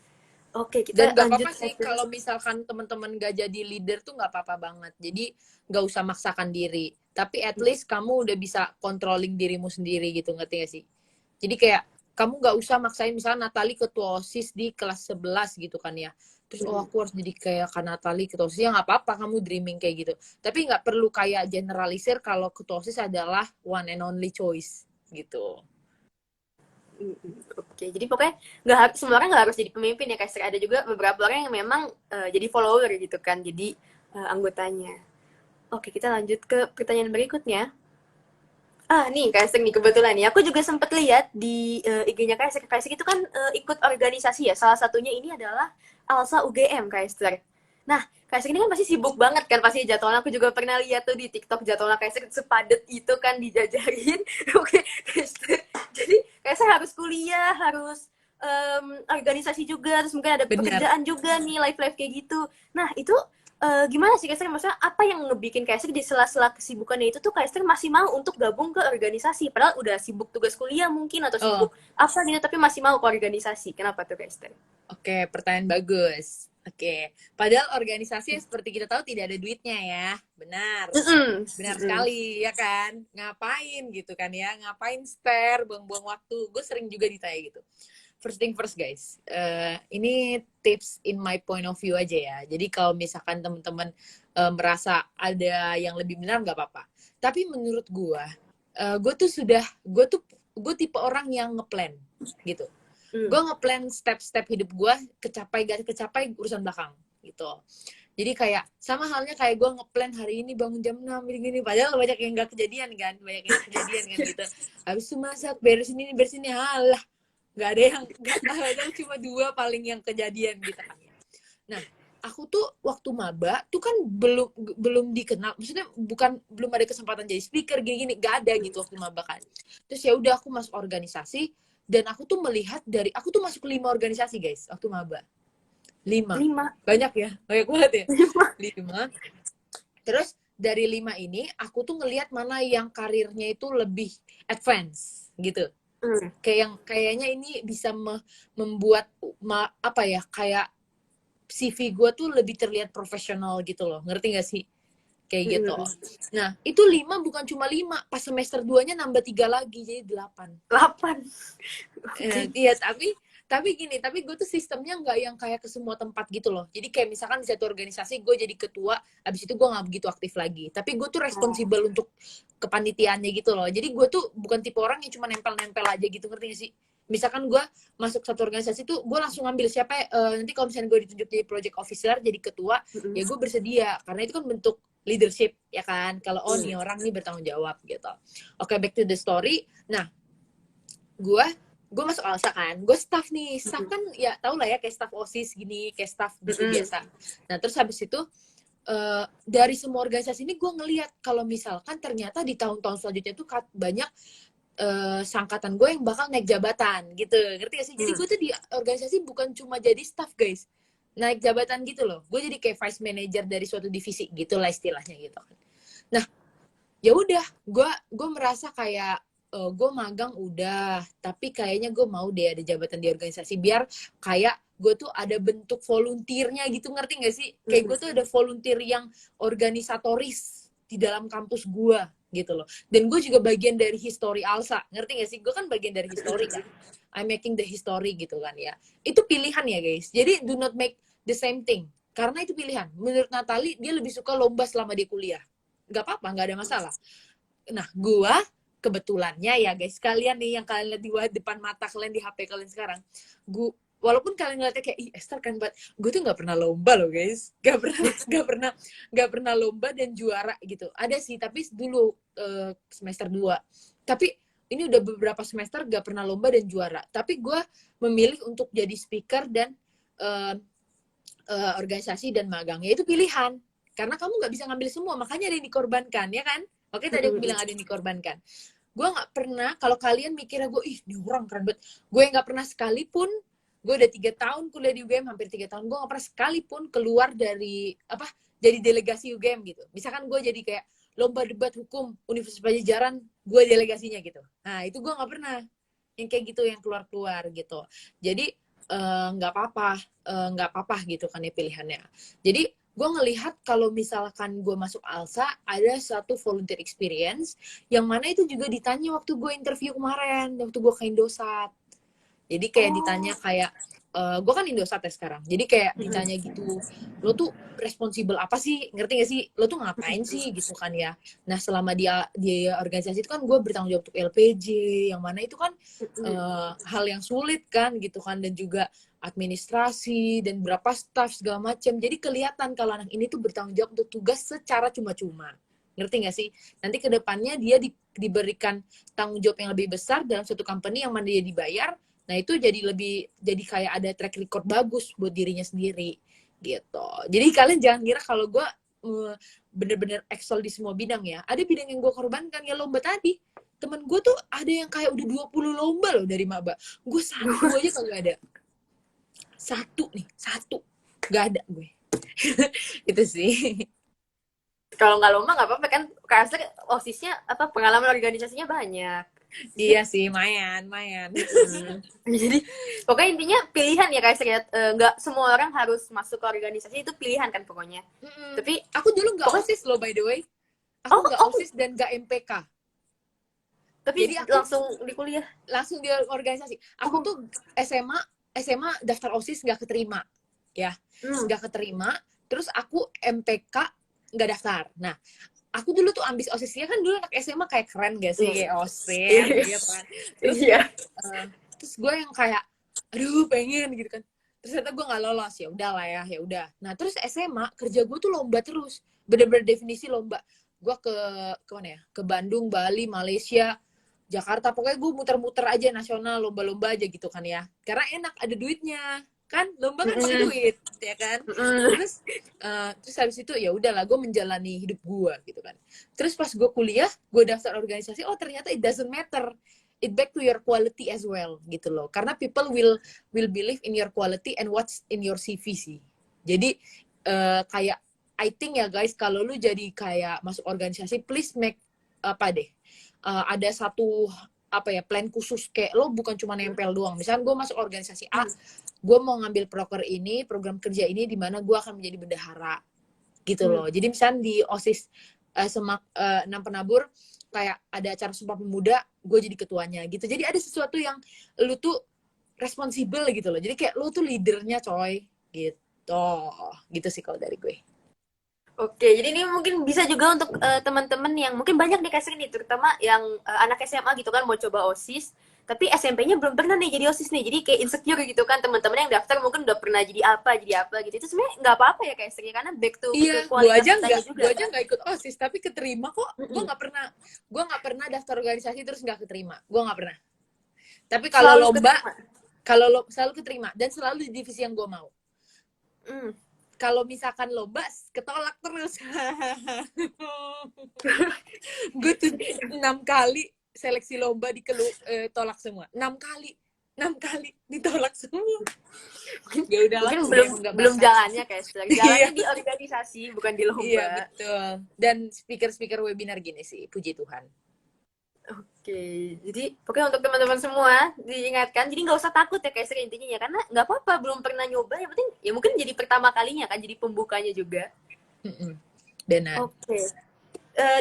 [SPEAKER 1] Oke,
[SPEAKER 2] Dan
[SPEAKER 1] kita
[SPEAKER 2] gak
[SPEAKER 1] lanjut
[SPEAKER 2] apa-apa sih
[SPEAKER 1] ke.
[SPEAKER 2] kalau misalkan teman-teman gak jadi leader tuh gak apa-apa banget. Jadi gak usah maksakan diri. Tapi at least kamu udah bisa controlling dirimu sendiri gitu, ngerti gak sih? Jadi kayak kamu gak usah maksain misalnya Natali ketua OSIS di kelas 11 gitu kan ya. Terus oh aku harus jadi kayak Kak Natali ketua OSIS. Ya gak apa-apa kamu dreaming kayak gitu. Tapi gak perlu kayak generalisir kalau ketua OSIS adalah one and only choice gitu.
[SPEAKER 1] Oke, jadi pokoknya nggak harus semua orang nggak harus jadi pemimpin ya, kayak ada juga beberapa orang yang memang jadi follower gitu kan, jadi anggotanya. Oke, kita lanjut ke pertanyaan berikutnya. Nih Kaisek nih kebetulan nih, aku juga sempat lihat di IG-nya Kaisek. Kaisek itu kan ikut organisasi ya. Salah satunya ini adalah Alsa UGM Kaisek. Nah, Kaisek ini kan pasti sibuk banget kan pasti jadwalnya. Aku juga pernah lihat tuh di TikTok jadwalnya Kaisek sepadet itu kan dijajarin. Oke, Kaisek. Jadi Kaisek harus kuliah, harus organisasi juga, terus mungkin ada
[SPEAKER 2] Bener.
[SPEAKER 1] pekerjaan juga nih, live-live kayak gitu. Nah, itu gimana sih Kaiser? Maksudnya apa yang ngebikin Kaiser di sela-sela kesibukannya itu tuh Kaiser masih mau untuk gabung ke organisasi? Padahal udah sibuk tugas kuliah mungkin atau
[SPEAKER 2] Oh,
[SPEAKER 1] sibuk apa gitu, tapi masih mau ke organisasi. Kenapa tuh Kaiser?
[SPEAKER 2] oke, pertanyaan bagus. Oke, padahal organisasi yang seperti kita tahu tidak ada duitnya ya, benar.
[SPEAKER 1] Mm-mm.
[SPEAKER 2] Benar
[SPEAKER 1] Mm-mm.
[SPEAKER 2] sekali, ya kan? Ngapain gitu kan ya? Ngapain spare, buang-buang waktu? Gue sering juga ditanya gitu. First thing first guys, ini tips in my point of view aja ya. Jadi kalau misalkan teman-teman merasa ada yang lebih benar nggak apa-apa. Tapi menurut gue tipe orang yang ngeplan gitu.
[SPEAKER 1] Mm.
[SPEAKER 2] Gue ngeplan step-step hidup gue, kecapai gak kecapai urusan belakang gitu. Jadi kayak sama halnya kayak gue ngeplan hari ini bangun jam 6 gini-gini, padahal banyak yang gak kejadian kan, gitu. Habis itu masak, beres ini, halah nggak ada yang nggak ada, cuma dua paling yang kejadian gitu kan ya. Nah, aku tuh waktu maba tuh kan belum belum dikenal, maksudnya bukan belum ada kesempatan jadi speaker gini-gini, nggak ada gitu waktu maba kan. Terus ya udah aku masuk organisasi dan aku tuh melihat dari aku tuh masuk 5 organisasi guys waktu maba. 5.
[SPEAKER 1] 5.
[SPEAKER 2] Banyak ya, banyak banget ya. 5. Terus dari 5 ini aku tuh ngelihat mana yang karirnya itu lebih advance gitu.
[SPEAKER 1] Mm.
[SPEAKER 2] Kayaknya ini bisa membuat apa ya, kayak CV gue tuh lebih terlihat profesional gitu loh, ngerti gak sih? Kayak gitu.
[SPEAKER 1] Mm.
[SPEAKER 2] Nah, itu 5 bukan cuma 5, pas semester 2-nya nambah 3 lagi, jadi 8.
[SPEAKER 1] 8. Oke.
[SPEAKER 2] Iya, tapi gini, tapi gue tuh sistemnya nggak yang kayak ke semua tempat gitu loh. Jadi kayak misalkan di satu organisasi gue jadi ketua, abis itu gue nggak begitu aktif lagi. Tapi gue tuh responsibel untuk kepanitiaannya gitu loh. Jadi gue tuh bukan tipe orang yang cuma nempel-nempel aja gitu, ngerti gak sih? Misalkan gue masuk satu organisasi tuh, gue langsung ngambil siapa nanti kalau misalnya gue ditunjuk jadi project officer, jadi ketua,
[SPEAKER 1] Mm-mm.
[SPEAKER 2] ya gue bersedia. Karena itu kan bentuk leadership, ya kan? Kalau nih orang nih bertanggung jawab gitu. Oke, back to the story. Nah, gue masuk Alsa kan, gue staff kan ya tau lah ya, kayak staff OSIS gini, kayak staff gitu biasa. Nah terus habis itu dari semua organisasi ini gue ngelihat kalau misalkan ternyata di tahun-tahun selanjutnya tuh banyak sangkatan gue yang bakal naik jabatan gitu, ngerti gak sih? Jadi gue tuh di organisasi bukan cuma jadi staff guys, naik jabatan gitu loh. Gue jadi kayak vice manager dari suatu divisi gitu lah istilahnya gitu kan. Nah ya udah, gue merasa kayak gue magang udah, tapi kayaknya gue mau deh ada jabatan di organisasi biar kayak gue tuh ada bentuk volunteernya gitu, ngerti gak sih? Kayak gue tuh ada volunteer yang organisatoris di dalam kampus gue gitu loh. Dan gue juga bagian dari history Alsa, ngerti gak sih? Gue kan bagian dari history kan. I'm making the history gitu kan ya. Itu pilihan ya guys. Jadi do not make the same thing. Karena itu pilihan. Menurut Natali, dia lebih suka lomba selama dia kuliah. Gak apa-apa, gak ada masalah. Nah, gue kebetulannya ya guys, kalian nih yang kalian lihat di depan mata kalian di HP kalian sekarang, walaupun kalian ngeliatnya kayak ih Esther kan banget, gue tuh nggak pernah lomba loh guys, nggak pernah lomba dan juara gitu. Ada sih, tapi dulu semester 2. Tapi
[SPEAKER 3] ini udah beberapa semester gak pernah lomba dan juara. Tapi gue memilih untuk jadi speaker dan organisasi dan magang. Ya itu pilihan. Karena kamu gak bisa ngambil semua, makanya ada yang dikorbankan, ya kan? Oke, tadi aku bilang ada yang dikorbankan. Gue gak pernah, kalau kalian mikirnya gue, ih ini orang keren banget. Gue gak pernah sekalipun, gue udah 3 tahun kuliah di UGM, hampir 3 tahun, gue gak pernah sekalipun keluar dari, jadi delegasi UGM gitu. Misalkan gue jadi kayak lomba debat hukum Universitas Pajajaran, gue delegasinya gitu. Nah, itu gue gak pernah. Yang kayak gitu, yang keluar-keluar gitu. Jadi, nggak apa-apa gitu kan ya pilihannya. Jadi, gue ngelihat kalau misalkan gue masuk ALSA, ada suatu volunteer experience, yang mana itu juga ditanya waktu gue interview kemarin, waktu gue ke Indosat. Jadi kayak ditanya kayak, gue kan Indosat ya sekarang, jadi kayak ditanya gitu, lo tuh responsibel apa sih, ngerti gak sih, lo tuh ngapain sih gitu kan ya. Nah selama dia organisasi itu kan gue bertanggung jawab untuk LPJ, yang mana itu kan hal yang sulit kan gitu kan, dan juga administrasi dan berapa staff segala macam. Jadi kelihatan kalau anak ini tuh bertanggung jawab untuk tugas secara cuma-cuma. Ngerti gak sih? Nanti kedepannya dia diberikan tanggung jawab yang lebih besar dalam suatu company yang mana dia dibayar. Nah itu jadi kayak ada track record bagus buat dirinya sendiri gitu. Jadi kalian jangan kira kalau gue bener-bener excel di semua bidang ya. Ada bidang yang gue korbankan, ya lomba tadi. Temen gue tuh ada yang kayak udah 20 lomba loh dari maba. Gue satu aja kagak ada. Satu. Gak ada gue. Itu sih.
[SPEAKER 1] Kalau nggak lomba nggak apa-apa kan, karena OSISnya pengalaman organisasinya banyak.
[SPEAKER 3] Iya sih, mayan.
[SPEAKER 1] Jadi pokoknya intinya pilihan ya guys ya, nggak semua orang harus masuk ke organisasi, itu pilihan kan pokoknya. Tapi
[SPEAKER 3] aku dulu nggak OSIS loh by the way. Aku nggak OSIS dan nggak MPK.
[SPEAKER 1] Tapi jadi aku langsung di kuliah,
[SPEAKER 3] langsung di organisasi. Aku tuh SMA daftar OSIS nggak keterima, ya nggak keterima. Terus aku MPK nggak daftar. Nah, aku dulu tuh ambis OSISnya kan dulu anak SMA kayak keren gak sih, kayak OSIS gitu kan. Terus terus gue yang kayak aduh pengen gitu kan. Terus ternyata gue nggak lolos, ya udahlah ya udah. Nah terus SMA kerja gue tuh lomba terus, bener-bener definisi lomba. Gue ke mana ya? Ke Bandung, Bali, Malaysia, Jakarta, pokoknya gue muter-muter aja nasional, lomba-lomba aja gitu kan ya. Karena enak, ada duitnya kan, lomba kan pakai duit ya kan. Terus habis itu ya udahlah gue menjalani hidup gue gitu kan. Terus pas gue kuliah, gue daftar organisasi, oh ternyata it doesn't matter, it back to your quality as well gitu loh. Karena people will believe in your quality and what's in your CV sih. Jadi kayak I think ya guys, kalau lu jadi kayak masuk organisasi, please make ada satu plan khusus, kayak lo bukan cuma nempel doang. Misalnya gue masuk organisasi A, gue mau ngambil proker ini, program kerja ini, di mana gue akan menjadi bendahara gitu loh. Jadi misalnya di OSIS Enam Penabur kayak ada acara Sumpah Pemuda, gue jadi ketuanya gitu. Jadi ada sesuatu yang lu tuh responsibel gitu loh. Jadi kayak lu tuh leadernya coy gitu sih kalau dari gue.
[SPEAKER 1] Oke, jadi ini mungkin bisa juga untuk teman-teman yang mungkin banyak nih kasih nih, terutama yang anak SMA gitu kan, mau coba OSIS, tapi SMP-nya belum pernah nih jadi OSIS nih, jadi kayak insecure gitu kan, teman-teman yang daftar mungkin udah pernah jadi apa gitu. Itu sebenarnya nggak apa-apa ya kayak karena back to
[SPEAKER 3] kualitas kita juga. Gue aja nggak ikut OSIS tapi keterima kok. Gue nggak pernah daftar organisasi terus nggak keterima. Gue nggak pernah. Tapi kalau lomba, selalu keterima dan selalu di divisi yang gue mau. Kalau misalkan lomba ketolak terus. Gue tuh 6 kali seleksi lomba tolak semua. 6 kali ditolak semua. Ya udah lah.
[SPEAKER 1] Mungkin belum jalannya kayak jalannya di organisasi bukan di lomba.
[SPEAKER 3] Iya betul. Dan speaker webinar gini sih, puji Tuhan.
[SPEAKER 1] Oke, jadi pokoknya untuk teman-teman semua diingatkan, jadi nggak usah takut ya kayak intinya ya, karena nggak apa-apa, belum pernah nyoba, yang penting ya mungkin jadi pertama kalinya kan, jadi pembukanya juga.
[SPEAKER 3] Benar.
[SPEAKER 1] Oke.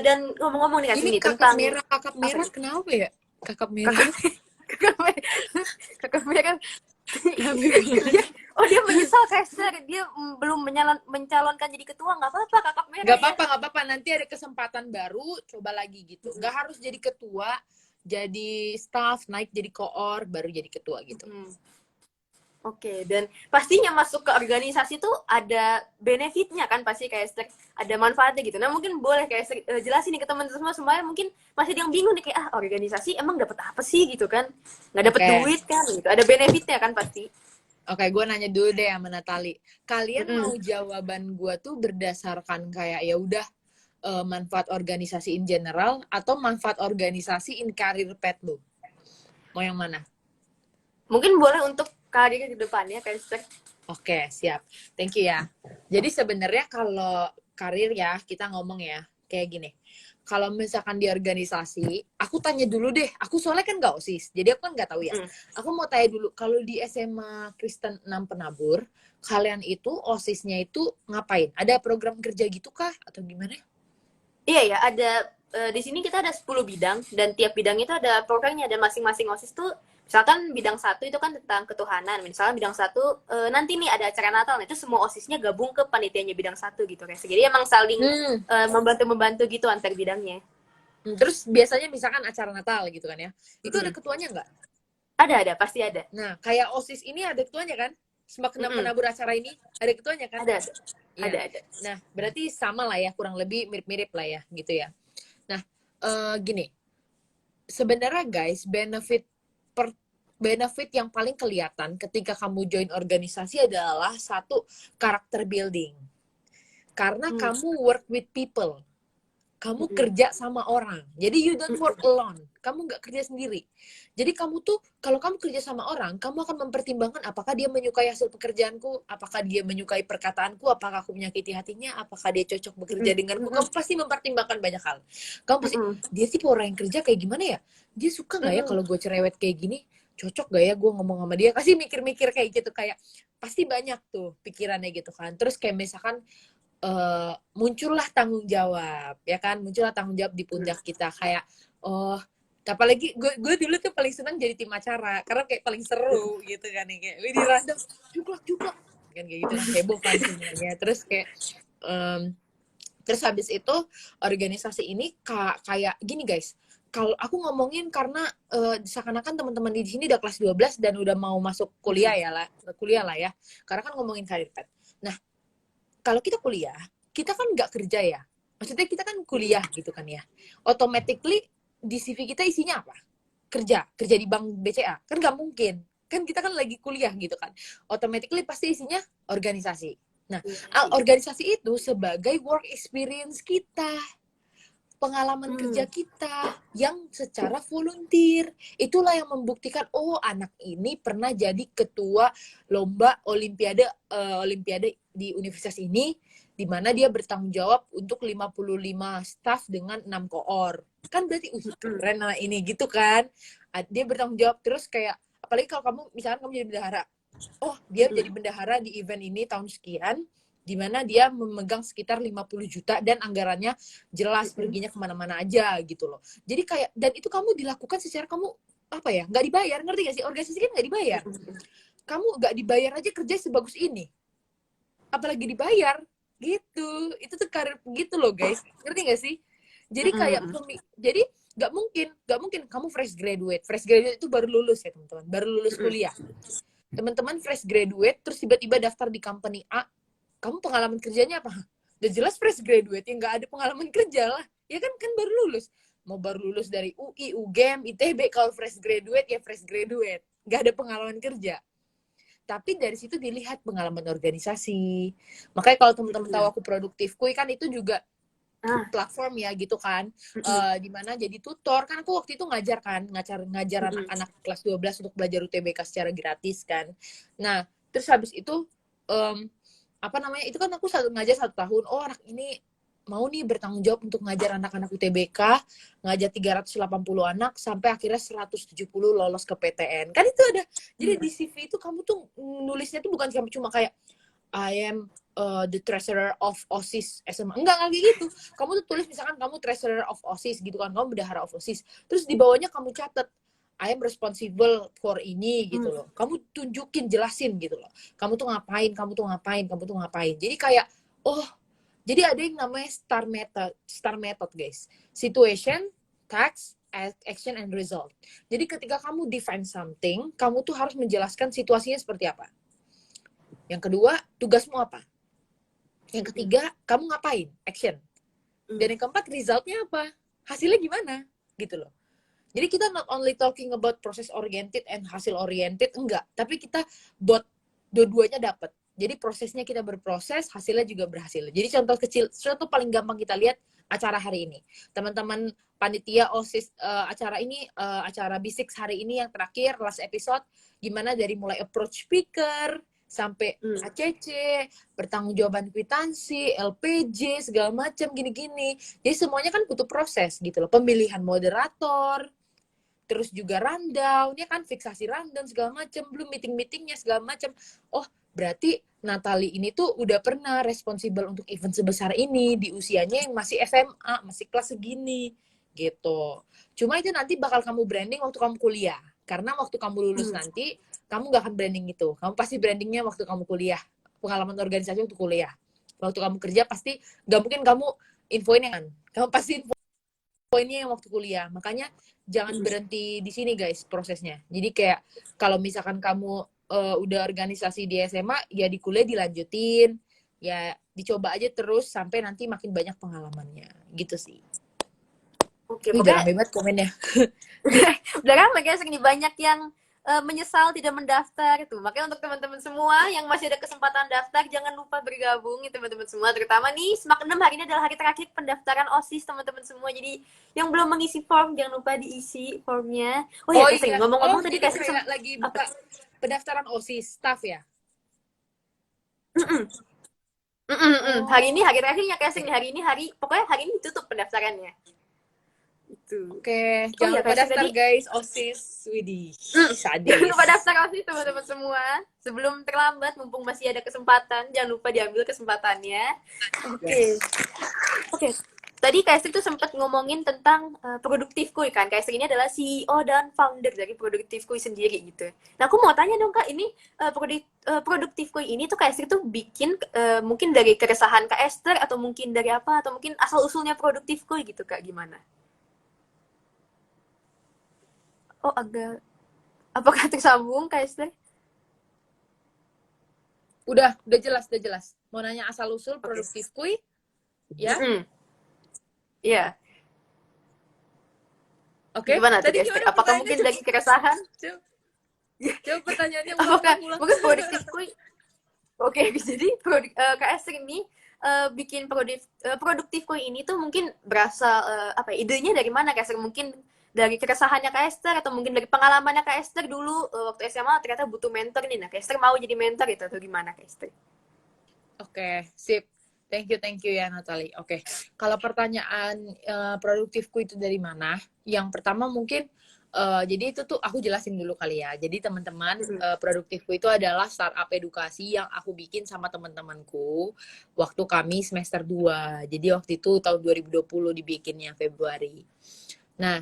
[SPEAKER 1] Dan ngomong-ngomong nih Kak Sini
[SPEAKER 3] tentang kakap merah kenapa ya? Kakap merah.
[SPEAKER 1] Oh dia menyesal Kaiser, dia belum mencalonkan jadi ketua. Nggak apa-apa kakap merah.
[SPEAKER 3] Nggak apa-apa, nanti ada kesempatan baru, coba lagi gitu. Nggak harus jadi ketua, jadi staff, naik jadi koor, baru jadi ketua gitu.
[SPEAKER 1] Oke, dan pastinya masuk ke organisasi tuh ada benefitnya kan, pasti kayak ada manfaatnya gitu. Nah mungkin boleh kayak jelasin nih ke teman-teman semuanya, mungkin masih ada yang bingung nih kayak organisasi emang dapat apa sih gitu kan? Nggak dapat
[SPEAKER 3] Oke.
[SPEAKER 1] duit kan gitu. Ada benefitnya kan pasti.
[SPEAKER 3] Oke, gue nanya dulu deh sama Natali. Kalian mau
[SPEAKER 1] Mm-mm.
[SPEAKER 3] jawaban gue tuh berdasarkan kayak ya udah manfaat organisasi in general atau manfaat organisasi in career path lu? Mau yang mana?
[SPEAKER 1] Mungkin boleh untuk karir ke depannya kayak
[SPEAKER 3] Oke, siap. Thank you ya. Jadi sebenarnya kalau karir ya, kita ngomong ya, kayak gini. Kalau misalkan di organisasi, aku tanya dulu deh. Aku soalnya kan nggak OSIS, jadi aku kan nggak tahu ya.
[SPEAKER 1] Mm.
[SPEAKER 3] Aku mau tanya dulu, kalau di SMA Kristen 6 Penabur, kalian itu OSISnya itu ngapain? Ada program kerja gitu kah? Atau gimana?
[SPEAKER 1] Iya ya, ada di sini kita ada 10 bidang dan tiap bidang itu ada programnya dan masing-masing OSIS tuh misalkan bidang satu itu kan tentang ketuhanan. Misalnya bidang satu nanti nih ada acara Natal, nah itu semua OSISnya gabung ke panitianya bidang satu gitu guys. Jadi emang saling
[SPEAKER 3] Hmm.
[SPEAKER 1] membantu-membantu gitu antar bidangnya.
[SPEAKER 3] Terus biasanya misalkan acara Natal gitu kan ya. Itu ada
[SPEAKER 1] Mm-mm.
[SPEAKER 3] ketuanya nggak?
[SPEAKER 1] Ada, pasti ada.
[SPEAKER 3] Nah, kayak OSIS ini ada ketuanya kan? Semak enam
[SPEAKER 1] Mm-mm.
[SPEAKER 3] penabur acara ini ada ketuanya kan?
[SPEAKER 1] Ada,
[SPEAKER 3] Iya.
[SPEAKER 1] ada.
[SPEAKER 3] Nah, berarti sama lah ya, kurang lebih mirip-mirip lah ya, gitu ya. Nah, gini, sebenarnya guys, benefit yang paling kelihatan ketika kamu join organisasi adalah satu, karakter building. Karena
[SPEAKER 1] Mm.
[SPEAKER 3] kamu work with people. Kamu
[SPEAKER 1] Mm-mm.
[SPEAKER 3] kerja sama orang. Jadi you don't work
[SPEAKER 1] Mm-mm.
[SPEAKER 3] alone. Kamu nggak kerja sendiri. Jadi kamu tuh, kalau kamu kerja sama orang, kamu akan mempertimbangkan apakah dia menyukai hasil pekerjaanku, apakah dia menyukai perkataanku, apakah aku menyakiti hatinya, apakah dia cocok bekerja denganku.
[SPEAKER 1] Mm-mm.
[SPEAKER 3] Kamu pasti mempertimbangkan banyak hal. Kamu pasti,
[SPEAKER 1] Mm-mm.
[SPEAKER 3] dia tipe orang yang kerja kayak gimana ya? Dia suka nggak ya
[SPEAKER 1] Mm-mm.
[SPEAKER 3] kalau gue cerewet kayak gini? Cocok gak ya gue ngomong sama dia? Pasti mikir-mikir kayak gitu. Kayak, pasti banyak tuh pikirannya gitu kan. Terus kayak misalkan, muncullah tanggung jawab ya kan, muncullah tanggung jawab di pundak kita kayak oh, apalagi gue dulu tuh paling senang jadi tim acara karena kayak paling seru gitu kan nih, kayak wih di random juklak juklak kan, kayak gitu kan, heboh kan semuanya. Terus kayak terus habis itu organisasi ini kayak gini guys, kalau aku ngomongin karena seakan-akan teman-teman di sini udah kelas 12 dan udah mau masuk kuliah ya, karena kan ngomongin karir path. Nah, kalau kita kuliah, kita kan nggak kerja ya. Maksudnya kita kan kuliah gitu kan ya. Automatically di CV kita isinya apa? Kerja di bank BCA. Kan nggak mungkin. Kan kita kan lagi kuliah gitu kan. Automatically pasti isinya organisasi. Nah, organisasi itu sebagai work experience kita, pengalaman kerja kita yang secara volunteer. Itulah yang membuktikan, oh anak ini pernah jadi ketua lomba olimpiade di universitas ini, di mana dia bertanggung jawab untuk 55 staff dengan 6 koor. Kan berarti, keren anak ini gitu kan. Dia bertanggung jawab terus kayak, apalagi kalau kamu, misalkan kamu jadi bendahara. Oh, dia jadi bendahara di event ini tahun sekian, di mana dia memegang sekitar 50 juta dan anggarannya jelas perginya kemana-mana aja gitu loh. Jadi kayak, dan itu kamu dilakukan secara kamu apa ya, nggak dibayar, ngerti gak sih? Organisasi kan nggak dibayar. Kamu nggak dibayar aja kerja sebagus ini, apalagi dibayar gitu. Itu tuh karir gitu loh guys, ngerti gak sih? Jadi kayak jadi nggak mungkin kamu fresh graduate itu baru lulus ya teman-teman, baru lulus kuliah. Teman-teman fresh graduate terus tiba-tiba daftar di company A, kamu pengalaman kerjanya apa? Udah jelas fresh graduate, yang nggak ada pengalaman kerja lah. Ya kan baru lulus. Mau baru lulus dari UI, UGM, ITB, kalau fresh graduate ya fresh graduate. Nggak ada pengalaman kerja. Tapi dari situ dilihat pengalaman organisasi. Makanya kalau teman-teman tahu aku produktif, kui kan itu juga platform ya gitu kan, dimana jadi tutor kan. Aku waktu itu ngajar anak-anak kelas 12 untuk belajar UTBK secara gratis kan. Nah terus habis itu itu kan aku ngajar 1 tahun. Oh anak ini mau nih bertanggung jawab untuk ngajar anak-anak UTBK, ngajar 380 anak sampai akhirnya 170 lolos ke PTN. Kan itu ada. Jadi di CV itu kamu tuh nulisnya tuh bukan cuma kayak I am the treasurer of OSIS SMA. Enggak kayak gitu. Kamu tuh tulis misalkan kamu treasurer of OSIS gitu kan, kamu bendahara of OSIS. Terus di bawahnya kamu catat I am responsible for ini gitu loh. Kamu tunjukin, jelasin gitu loh. Kamu tuh ngapain. Jadi kayak, oh, jadi ada yang namanya STAR method guys. Situation, task, action and result. Jadi ketika kamu define something, kamu tuh harus menjelaskan situasinya seperti apa. Yang kedua, tugasmu apa. Yang ketiga, kamu ngapain, action. Dan yang keempat, resultnya apa, hasilnya gimana, gitu loh. Jadi kita not only talking about process oriented and hasil oriented, enggak. Tapi kita buat dua-duanya dapat. Jadi prosesnya kita berproses, hasilnya juga berhasil. Jadi contoh kecil, contoh paling gampang kita lihat acara hari ini. Teman-teman panitia OSIS acara ini, acara B6 hari ini yang terakhir, last episode, gimana dari mulai approach speaker, sampai ACC, pertanggungjawaban kwitansi, LPJ, segala macam gini-gini. Jadi semuanya kan butuh proses gitu loh. Pemilihan moderator, terus juga rundown, ya kan, fiksasi rundown segala macam, belum meeting-meetingnya segala macam. Oh, berarti Natalie ini tuh udah pernah responsible untuk event sebesar ini di usianya yang masih SMA, masih kelas segini gitu. Cuma itu nanti bakal kamu branding waktu kamu kuliah. Karena waktu kamu lulus nanti, kamu gak akan branding itu. Kamu pasti brandingnya waktu kamu kuliah. Pengalaman organisasi waktu kuliah. Waktu kamu kerja pasti gak mungkin kamu infoin yang kan. Kamu pasti poinnya yang waktu kuliah. Makanya jangan berhenti di sini guys prosesnya. Jadi kayak kalau misalkan kamu udah organisasi di SMA, ya di kuliah dilanjutin. Ya dicoba aja terus sampai nanti makin banyak pengalamannya. Gitu sih.
[SPEAKER 1] Oke,
[SPEAKER 3] Udah
[SPEAKER 1] pokoknya
[SPEAKER 3] rame banget komennya.
[SPEAKER 1] udah ramai guys, ini banyak yang menyesal tidak mendaftar tuh. Makanya untuk teman-teman semua yang masih ada kesempatan daftar, jangan lupa bergabung ya teman-teman semua. Terutama nih, SMAK 6 hari ini adalah hari terakhir pendaftaran OSIS teman-teman semua. Jadi yang belum mengisi form, jangan lupa diisi formnya. Oh ya, Casing, ngomong-ngomong tadi Casing
[SPEAKER 3] kayak lagi buka pendaftaran OSIS staff ya?
[SPEAKER 1] Hari ini hari terakhirnya Casing. Hari ini pokoknya hari ini tutup pendaftarannya.
[SPEAKER 3] Oke, jangan lupa daftar guys, OSIS, widih, sadis.
[SPEAKER 1] Jangan lupa daftar OSIS teman-teman semua. Sebelum terlambat, mumpung masih ada kesempatan, jangan lupa diambil kesempatannya. Oke. Tadi Kak Estri tuh sempat ngomongin tentang Produktifkuy kan. Kak Estri ini adalah CEO dan founder dari Produktifkuy sendiri gitu. Nah, aku mau tanya dong Kak, ini Produktifkuy ini tuh Kak Estri tuh bikin mungkin dari keresahan Kak Esther atau mungkin dari apa, atau mungkin asal-usulnya Produktifkuy gitu Kak, gimana? Oh, apakah tersambung, Kak Esther?
[SPEAKER 3] Udah jelas. Mau nanya asal-usul Produktifkuy? Ya?
[SPEAKER 1] Iya.
[SPEAKER 3] Oke.
[SPEAKER 1] Gimana tadi, Esther? Apakah mungkin dari keresahan?
[SPEAKER 3] Coba pertanyaannya
[SPEAKER 1] ulang. Mungkin Produktifkuy. Oke, jadi Kak Esther ini bikin Produktifkuy ini tuh mungkin berasal idenya dari mana Kak Esther? Mungkin dari keresahannya Kak Esther atau mungkin dari pengalamannya Kak Esther dulu waktu SMA ternyata butuh mentor nih. Nah, Kak Esther mau jadi mentor itu atau gimana Kak Esther?
[SPEAKER 3] Oke, sip. Thank you ya Natalie. Oke. Kalau pertanyaan Produktifkuy itu dari mana? Yang pertama mungkin jadi itu tuh aku jelasin dulu kali ya. Jadi teman-teman, Produktifkuy itu adalah startup edukasi yang aku bikin sama teman-temanku waktu kami semester 2. Jadi waktu itu tahun 2020 dibikinnya Februari. Nah,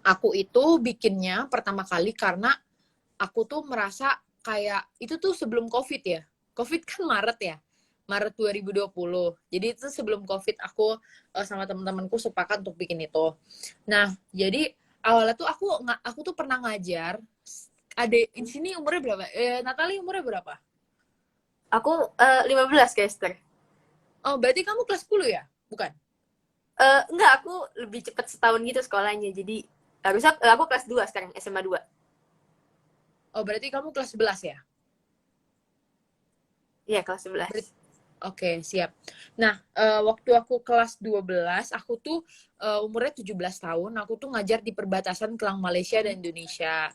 [SPEAKER 3] aku itu bikinnya pertama kali karena aku tuh merasa kayak itu tuh sebelum COVID ya. COVID kan Maret ya. Maret 2020. Jadi itu sebelum COVID aku sama teman-temanku sepakat untuk bikin itu. Nah, jadi awalnya tuh aku tuh pernah ngajar. Adek di sini umurnya berapa? Natalie umurnya berapa?
[SPEAKER 1] Aku 15 Kak Esther.
[SPEAKER 3] Oh, berarti kamu kelas 10 ya? Bukan?
[SPEAKER 1] Enggak, aku lebih cepat setahun gitu sekolahnya. Jadi harusnya aku kelas 2 sekarang, SMA 2.
[SPEAKER 3] Oh, berarti kamu kelas 11 ya?
[SPEAKER 1] Iya, kelas 11.
[SPEAKER 3] Oke, siap. Nah, waktu aku kelas 12, aku tuh umurnya 17 tahun, aku tuh ngajar di perbatasan Kelang Malaysia dan Indonesia.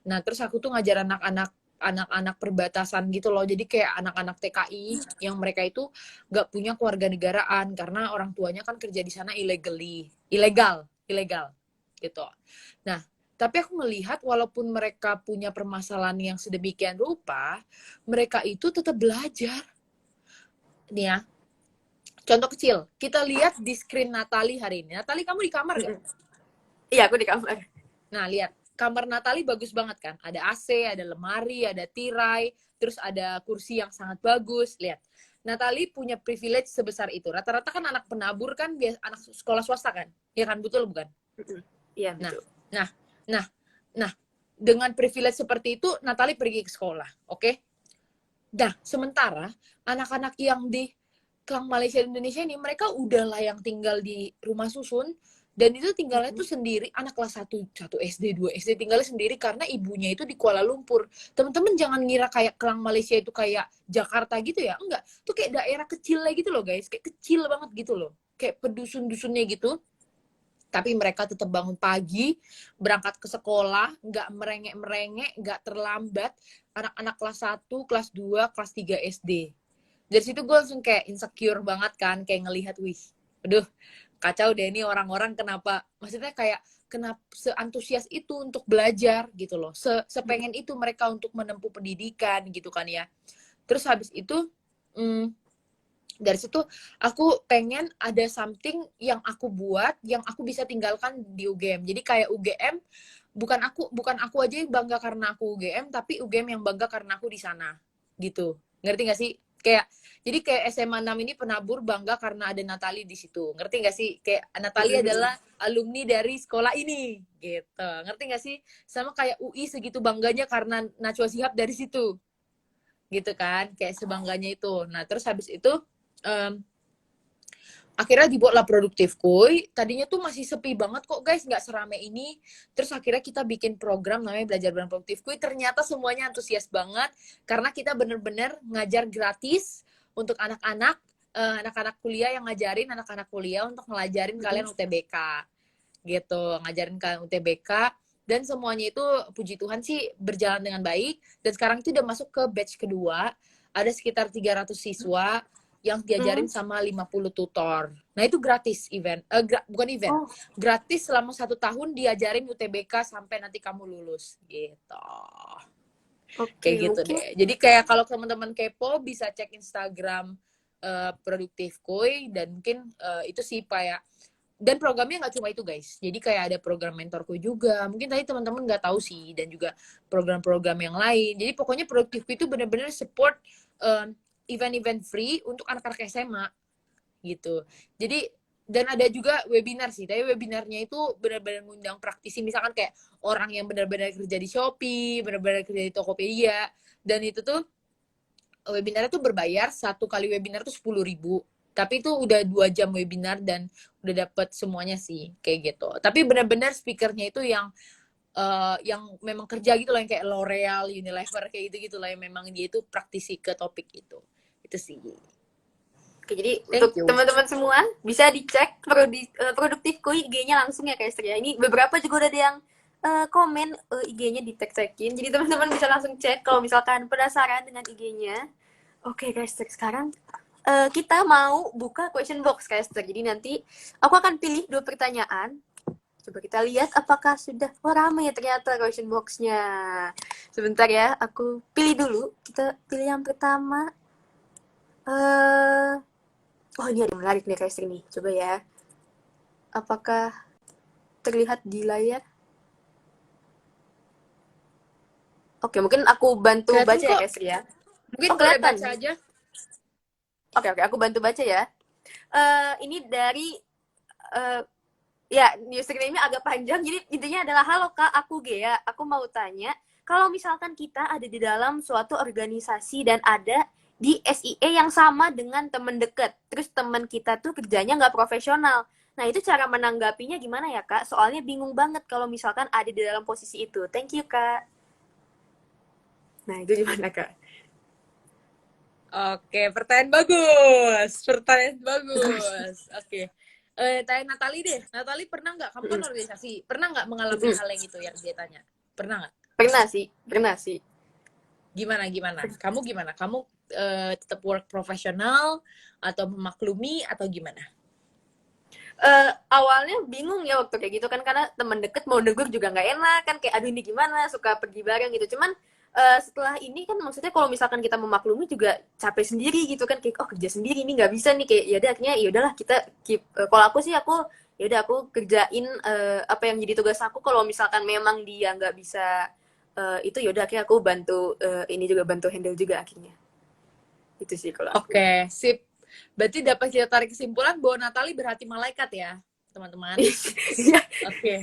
[SPEAKER 3] Nah, terus aku tuh ngajar anak-anak perbatasan gitu loh. Jadi kayak anak-anak TKI yang mereka itu gak punya kewarganegaraan karena orang tuanya kan kerja di sana ilegal gitu. Nah, tapi aku melihat walaupun mereka punya permasalahan yang sedemikian rupa, mereka itu tetap belajar. Nih ya, contoh kecil. Kita lihat di screen Natalie hari ini. Natalie, kamu di kamar gak?
[SPEAKER 1] Iya, aku di kamar.
[SPEAKER 3] Nah, lihat. Kamar Natalie bagus banget kan? Ada AC, ada lemari, ada tirai, terus ada kursi yang sangat bagus. Lihat. Natalie punya privilege sebesar itu. Rata-rata kan anak penabur kan anak sekolah swasta kan? Ya kan, betul bukan?
[SPEAKER 1] Iya,
[SPEAKER 3] Nah,
[SPEAKER 1] betul.
[SPEAKER 3] nah, nah, nah, dengan privilege seperti itu, Natali pergi ke sekolah, oke? Nah, sementara anak-anak yang di Klang Malaysia Indonesia ini, mereka udah lah yang tinggal di rumah susun, dan itu tinggalnya tuh sendiri, anak kelas 1 SD, 2 SD tinggalnya sendiri karena ibunya itu di Kuala Lumpur. Teman-teman jangan ngira kayak Klang Malaysia itu kayak Jakarta gitu ya, enggak. Itu kayak daerah kecilnya gitu loh guys, kayak kecil banget gitu loh. Kayak pedusun-dusunnya gitu. Tapi mereka tetap bangun pagi, berangkat ke sekolah, nggak merengek-merengek, nggak terlambat. Anak-anak kelas 1, kelas 2, kelas 3 SD. Dari situ gue langsung kayak insecure banget kan, kayak ngelihat, wih, aduh, kacau deh ini orang-orang kenapa, maksudnya kayak kenapa seantusias itu untuk belajar gitu loh, sepengen itu mereka untuk menempuh pendidikan gitu kan ya. Terus habis itu, dari situ aku pengen ada something yang aku buat yang aku bisa tinggalkan di UGM. Jadi kayak UGM bukan aku aja yang bangga karena aku UGM, tapi UGM yang bangga karena aku di sana gitu. Ngerti gak sih? Jadi kayak SMA 6 ini penabur bangga karena ada Natali di situ. Ngerti gak sih? Kayak Natali adalah alumni dari sekolah ini gitu. Ngerti gak sih? Sama kayak UI segitu bangganya karena Najwa Shihab dari situ. Gitu kan? Kayak sebangganya itu. Nah, terus habis itu akhirnya dibuatlah Produktif Kuy. Tadinya tuh masih sepi banget kok guys, nggak serame ini. Terus akhirnya kita bikin program namanya Belajar Bareng Produktif Kuy. Ternyata semuanya antusias banget karena kita bener-bener ngajar gratis untuk anak-anak, anak-anak kuliah yang ngajarin anak-anak kuliah untuk ngelajarin kalian UTBK gitu, ngajarin kalian UTBK. Dan semuanya itu puji Tuhan sih berjalan dengan baik. Dan sekarang itu udah masuk ke batch kedua. Ada sekitar 300 siswa yang diajarin sama 50 tutor. Nah itu gratis event, bukan event, gratis selama 1 tahun diajarin UTBK sampai nanti kamu lulus gitu. Kayak gitu
[SPEAKER 1] mungkin
[SPEAKER 3] deh. Jadi kayak kalau teman-teman kepo bisa cek Instagram Produktif Kuy dan mungkin itu sih kayak, dan programnya nggak cuma itu guys. Jadi kayak ada program mentorku juga. Mungkin tadi teman-teman nggak tahu sih, dan juga program-program yang lain. Jadi pokoknya Produktif Kuy itu benar-benar support event-event free untuk anak-anak SMA gitu. Jadi dan ada juga webinar sih. Tapi webinarnya itu benar-benar mengundang praktisi, misalkan kayak orang yang benar-benar kerja di Shopee, benar-benar kerja di Tokopedia, dan itu tuh webinarnya tuh berbayar. Satu kali webinar tuh 10.000. Tapi itu udah 2 jam webinar dan udah dapet semuanya sih kayak gitu. Tapi benar-benar speakernya itu yang memang kerja gitu loh, yang kayak L'Oreal, Unilever kayak gitu lah, yang memang dia itu praktisi ke topik itu sih.
[SPEAKER 1] Oke, jadi
[SPEAKER 3] Thank
[SPEAKER 1] untuk
[SPEAKER 3] you.
[SPEAKER 1] teman-teman semua bisa dicek Produktif Kuy IG-nya langsung ya guys ya. Ini beberapa juga udah ada yang komen IG-nya di-tag-tagin. Jadi teman-teman bisa langsung cek kalau misalkan penasaran dengan IG-nya. Oke guys, sekarang kita mau buka question box guys. Jadi nanti aku akan pilih 2 pertanyaan. Coba kita lihat apakah sudah ramai ternyata question box-nya. Sebentar ya, aku pilih dulu. Kita pilih yang pertama. Oh, ini ada yang menarik nih guys ini. Coba ya. Apakah terlihat di layar? Oke, mungkin aku bantu
[SPEAKER 3] Kelihatan
[SPEAKER 1] baca ya
[SPEAKER 3] kok.
[SPEAKER 1] guys ya.
[SPEAKER 3] Mungkin
[SPEAKER 1] Oh,
[SPEAKER 3] boleh
[SPEAKER 1] kelihatan.
[SPEAKER 3] baca aja.
[SPEAKER 1] Oke, aku bantu baca ya. Ini dari ya, username-nya agak panjang. Jadi intinya adalah, halo Kak, aku Gea. Aku mau tanya, kalau misalkan kita ada di dalam suatu organisasi dan ada di SIE yang sama dengan teman dekat, terus teman kita tuh kerjanya nggak profesional. Nah, itu cara menanggapinya gimana ya, Kak? Soalnya bingung banget kalau misalkan ada di dalam posisi itu. Thank you, Kak. Nah, itu gimana, Kak?
[SPEAKER 3] Oke, pertanyaan bagus. Oke. Tanya Natali deh. Natali pernah nggak? Kamu kan organisasi. Pernah nggak mengalami hal yang itu yang dia tanya? Pernah nggak?
[SPEAKER 1] Pernah sih.
[SPEAKER 3] Gimana? Kamu gimana? Kamu tetap work profesional atau memaklumi atau gimana?
[SPEAKER 1] Awalnya bingung ya waktu kayak gitu kan, karena teman deket mau negur juga nggak enak kan, kayak aduh ini gimana, suka pergi bareng gitu. Cuman setelah ini kan maksudnya kalau misalkan kita memaklumi juga capek sendiri gitu kan, kayak oh kerja sendiri ini nggak bisa nih, kayak ya udah akhirnya ya udahlah kita keep. Kalau aku sih ya udah aku kerjain apa yang jadi tugas aku. Kalau misalkan memang dia nggak bisa itu ya udah akhirnya aku bantu ini juga, bantu handle juga akhirnya. Itu sih kalau aku.
[SPEAKER 3] Oke, sip. Berarti dapat kita tarik kesimpulan bahwa Natali berhati malaikat ya, teman-teman.
[SPEAKER 1] Iya.
[SPEAKER 3] Oke.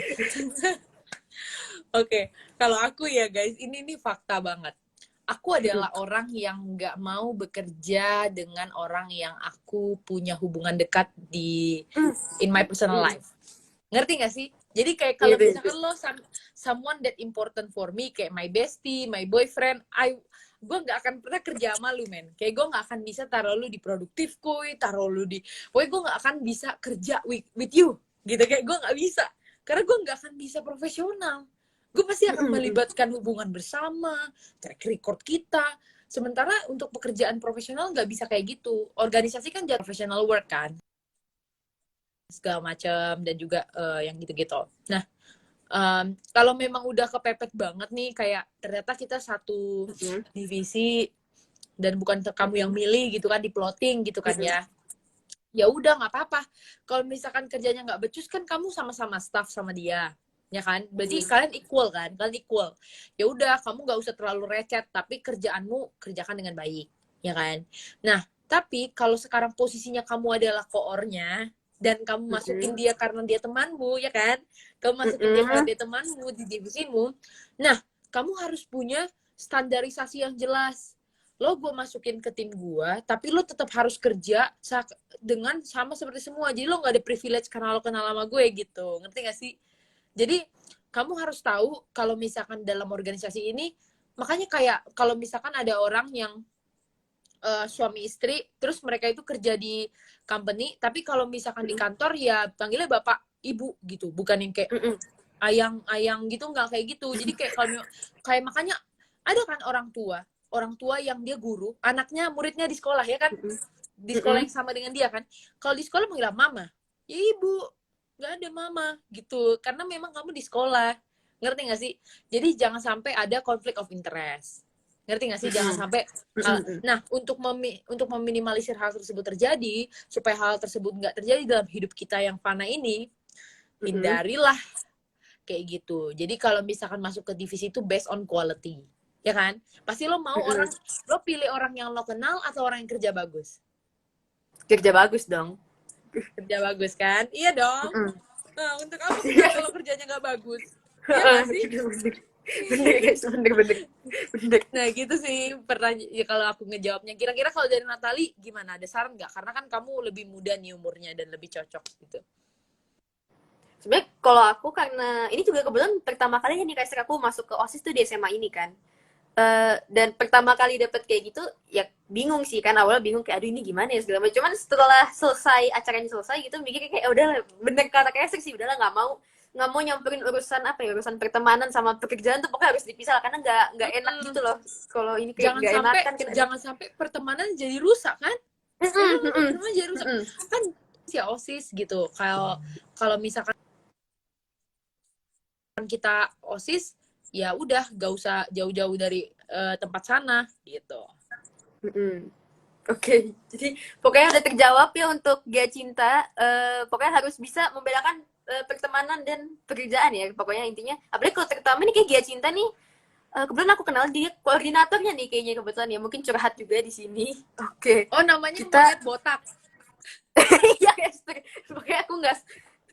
[SPEAKER 3] Oke, kalau aku ya guys, ini nih fakta banget. Aku adalah orang yang nggak mau bekerja dengan orang yang aku punya hubungan dekat in my personal life. Ngerti gak sih? Jadi kayak kalau
[SPEAKER 1] Gitu.
[SPEAKER 3] misalkan lo someone that important for me, kayak my bestie, my boyfriend, gue nggak akan pernah kerja sama lu, men. Kayak gue nggak akan bisa taruh lu di produktif kuy, taruh lu di, pokoknya gue nggak akan bisa kerja with you, gitu. Kayak gue nggak bisa, karena gue nggak akan bisa profesional. Gue pasti akan melibatkan hubungan bersama, track record kita. Sementara untuk pekerjaan profesional nggak bisa kayak gitu. Organisasi kan jadi professional work kan, segala macam, dan juga yang gitu-gitu. Nah, kalau memang udah kepepet banget nih, kayak ternyata kita satu divisi dan bukan kamu yang milih gitu kan, di plotting gitu kan ya. Ya udah nggak apa-apa. Kalau misalkan kerjanya nggak becus kan kamu sama-sama staff sama dia, ya kan? Berarti kalian equal kan? Kalian equal. Ya udah, kamu nggak usah terlalu recet, tapi kerjaanmu kerjakan dengan baik, ya kan? Nah, tapi kalau sekarang posisinya kamu adalah koornya, dan kamu masukin dia karena dia temanmu, ya kan? Kamu masukin dia karena dia temanmu di divisimu. Nah, kamu harus punya standarisasi yang jelas. Lo gue masukin ke tim gue, tapi lo tetap harus kerja dengan sama seperti semua. Jadi lo nggak ada privilege karena lo kenal sama gue gitu. Ngerti gak sih? Jadi kamu harus tahu kalau misalkan dalam organisasi ini, makanya kayak kalau misalkan ada orang yang suami istri, terus mereka itu kerja di company, tapi kalau misalkan di kantor ya panggilnya bapak ibu gitu, bukan yang kayak ayang gitu, nggak kayak gitu. Jadi kayak kalau kayak makanya ada kan orang tua yang dia guru, anaknya muridnya di sekolah, ya kan, di sekolah yang sama dengan dia kan. Kalau di sekolah manggil mama, ya ibu, nggak ada mama gitu, karena memang kamu di sekolah. Ngerti nggak sih? Jadi jangan sampai ada konflik of interest. Ngerti nggak sih? Jangan sampai nah, untuk meminimalisir hal tersebut terjadi, supaya hal tersebut nggak terjadi dalam hidup kita yang fana ini, hindarilah kayak gitu. Jadi kalau misalkan masuk ke divisi itu based on quality, ya kan? Pasti lo mau lo pilih orang yang lo kenal atau orang yang kerja bagus?
[SPEAKER 1] Kerja bagus dong.
[SPEAKER 3] Kerja bagus kan? Iya dong. Nah, untuk apa kita kalau kerjanya nggak bagus? Iya nggak sih?
[SPEAKER 1] Bener guys, bener.
[SPEAKER 3] Nah gitu sih pertanyaan ya, kalau aku ngejawabnya. Kira-kira kalau dari Natali gimana? Ada saran nggak? Karena kan kamu lebih muda nih umurnya dan lebih cocok gitu.
[SPEAKER 1] Sebenarnya kalau aku, karena ini juga kebetulan pertama kalinya nih kayak aku masuk ke OSIS tuh di SMA ini kan. Dan pertama kali dapet kayak gitu, ya bingung sih kan, awalnya bingung kayak aduh ini gimana ya segala macam. Cuman setelah selesai acaranya selesai gitu, mikirnya kayak udah bener kata kayak sih, udahlah nggak mau nyamperin urusan apa ya, urusan pertemanan sama pekerjaan tuh pokoknya harus dipisah karena nggak enak gitu loh. Kalau ini kayak nggak enakan kan.
[SPEAKER 3] Jangan sampai pertemanan jadi rusak kan? Pertemanan jadi rusak kan, si OSIS gitu. Kalau misalkan kita OSIS, ya udah gak usah jauh-jauh dari tempat sana gitu.
[SPEAKER 1] Oke, jadi pokoknya udah terjawab ya untuk Gia Cinta. Pokoknya harus bisa membedakan pertemanan dan pekerjaan ya. Pokoknya intinya, apalagi kalau terutama nih kayak Gia Cinta nih, kebetulan aku kenal dia koordinatornya nih kayaknya kebetulan ya. Mungkin curhat juga di sini. Oke.
[SPEAKER 3] Oh, namanya
[SPEAKER 1] kita
[SPEAKER 3] botak.
[SPEAKER 1] Iya guys, pokoknya aku nggak,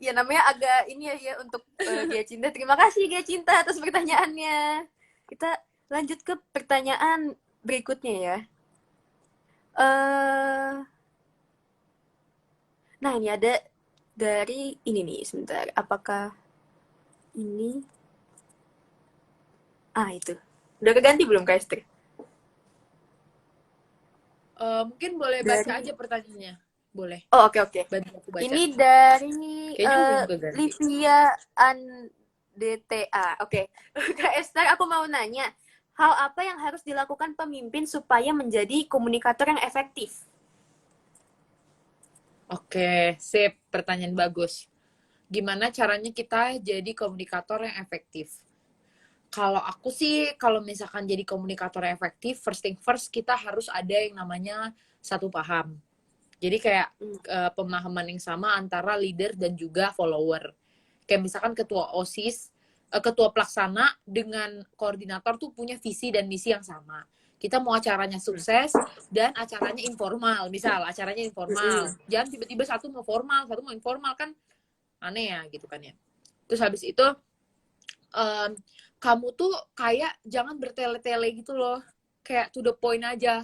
[SPEAKER 1] ya namanya agak ini ya untuk Gia Cinta. Terima kasih Gia Cinta atas pertanyaannya. Kita lanjut ke pertanyaan berikutnya ya. Nah ini ada dari ini nih, sebentar. Apakah ini? Itu. Udah keganti belum Kak Esther?
[SPEAKER 3] Mungkin boleh baca aja pertanyaannya. Boleh.
[SPEAKER 1] Oh oke.
[SPEAKER 3] Bantu aku baca.
[SPEAKER 1] Ini dari Livia DTA. Oke. Kak Esther, aku mau nanya, hal apa yang harus dilakukan pemimpin supaya menjadi komunikator yang efektif?
[SPEAKER 3] Oke, sip. Pertanyaan bagus. Gimana caranya kita jadi komunikator yang efektif? Kalau aku sih, kalau misalkan jadi komunikator yang efektif, first thing first, kita harus ada yang namanya satu paham. Jadi kayak pemahaman yang sama antara leader dan juga follower. Kayak misalkan ketua OSIS, ketua pelaksana dengan koordinator tuh punya visi dan misi yang sama. Kita mau acaranya sukses dan acaranya informal. Misal acaranya informal. Jangan tiba-tiba satu mau formal, satu mau informal, kan aneh ya gitu kan ya. Terus habis itu kamu tuh kayak jangan bertele-tele gitu loh, kayak to the point aja.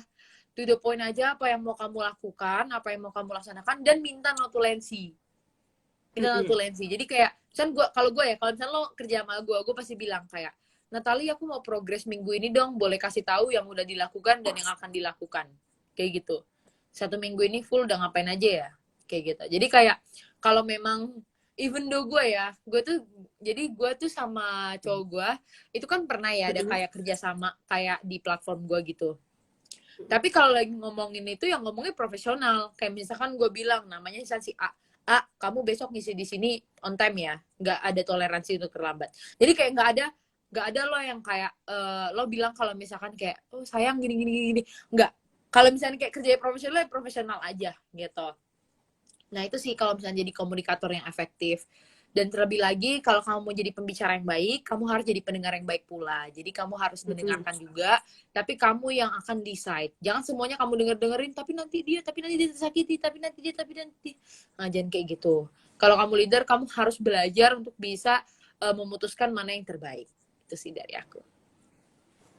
[SPEAKER 3] To the point aja, apa yang mau kamu lakukan, apa yang mau kamu laksanakan, dan minta notulensi. Minta notulensi. Jadi kayak, misalnya kalau gue ya, kalau misalnya lo kerja sama gue pasti bilang kayak, Natali, aku mau progres minggu ini dong, boleh kasih tahu yang udah dilakukan dan yang akan dilakukan. Kayak gitu. 1 minggu ini full udah ngapain aja ya? Kayak gitu. Jadi kayak, kalau memang, even though gue tuh sama cowok gue, itu kan pernah ya ada kayak kerjasama kayak di platform gue gitu. Tapi kalau lagi ngomongin itu yang ngomongnya profesional. Kayak misalkan gue bilang namanya instansi A. A, kamu besok ngisi di sini on time ya. Nggak ada toleransi untuk terlambat. Jadi kayak nggak ada lo yang kayak lo bilang kalau misalkan kayak oh sayang gini. Nggak. Kalau misalnya kayak kerja profesional ya profesional aja gitu. Nah itu sih kalau misalnya jadi komunikator yang efektif. Dan terlebih lagi, kalau kamu mau jadi pembicara yang baik, kamu harus jadi pendengar yang baik pula. Jadi kamu harus mendengarkan juga, tapi kamu yang akan decide. Jangan semuanya kamu dengerin, tapi nanti dia tersakiti, tapi nanti. Nah, jangan kayak gitu. Kalau kamu leader, kamu harus belajar untuk bisa memutuskan mana yang terbaik. Itu sih dari aku.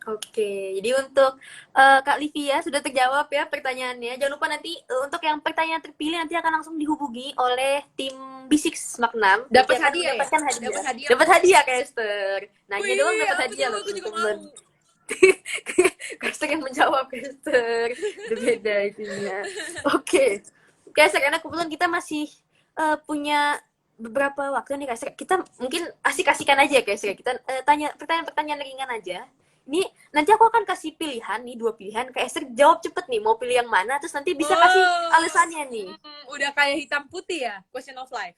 [SPEAKER 1] Oke, jadi untuk Kak Livia sudah terjawab ya pertanyaannya. Jangan lupa nanti untuk yang pertanyaan terpilih nanti akan langsung dihubungi oleh tim B6 Magnum.
[SPEAKER 3] Dapat
[SPEAKER 1] Nanti akan
[SPEAKER 3] hadiah ya?
[SPEAKER 1] mendapatkan hadiah.
[SPEAKER 3] Dapat hadiah.
[SPEAKER 1] Dapat hadiah, Kak Esther. Nanya
[SPEAKER 3] Wih,
[SPEAKER 1] doang dapat hadiah loh,
[SPEAKER 3] aku juga
[SPEAKER 1] teman-teman.
[SPEAKER 3] mau.
[SPEAKER 1] Kak Esther yang menjawab, Kak Esther. Beda isinya. Oke. Kak Esther, karena kebetulan kita masih punya beberapa waktu nih, Kak Esther. Kita mungkin asik-asikan aja, Kak Esther. Kita tanya pertanyaan-pertanyaan ringan aja. Ini nanti aku akan kasih pilihan nih, 2 pilihan. Kak Esther jawab cepet nih, mau pilih yang mana, terus nanti bisa kasih alasannya nih.
[SPEAKER 3] Udah kayak hitam putih ya, question of life.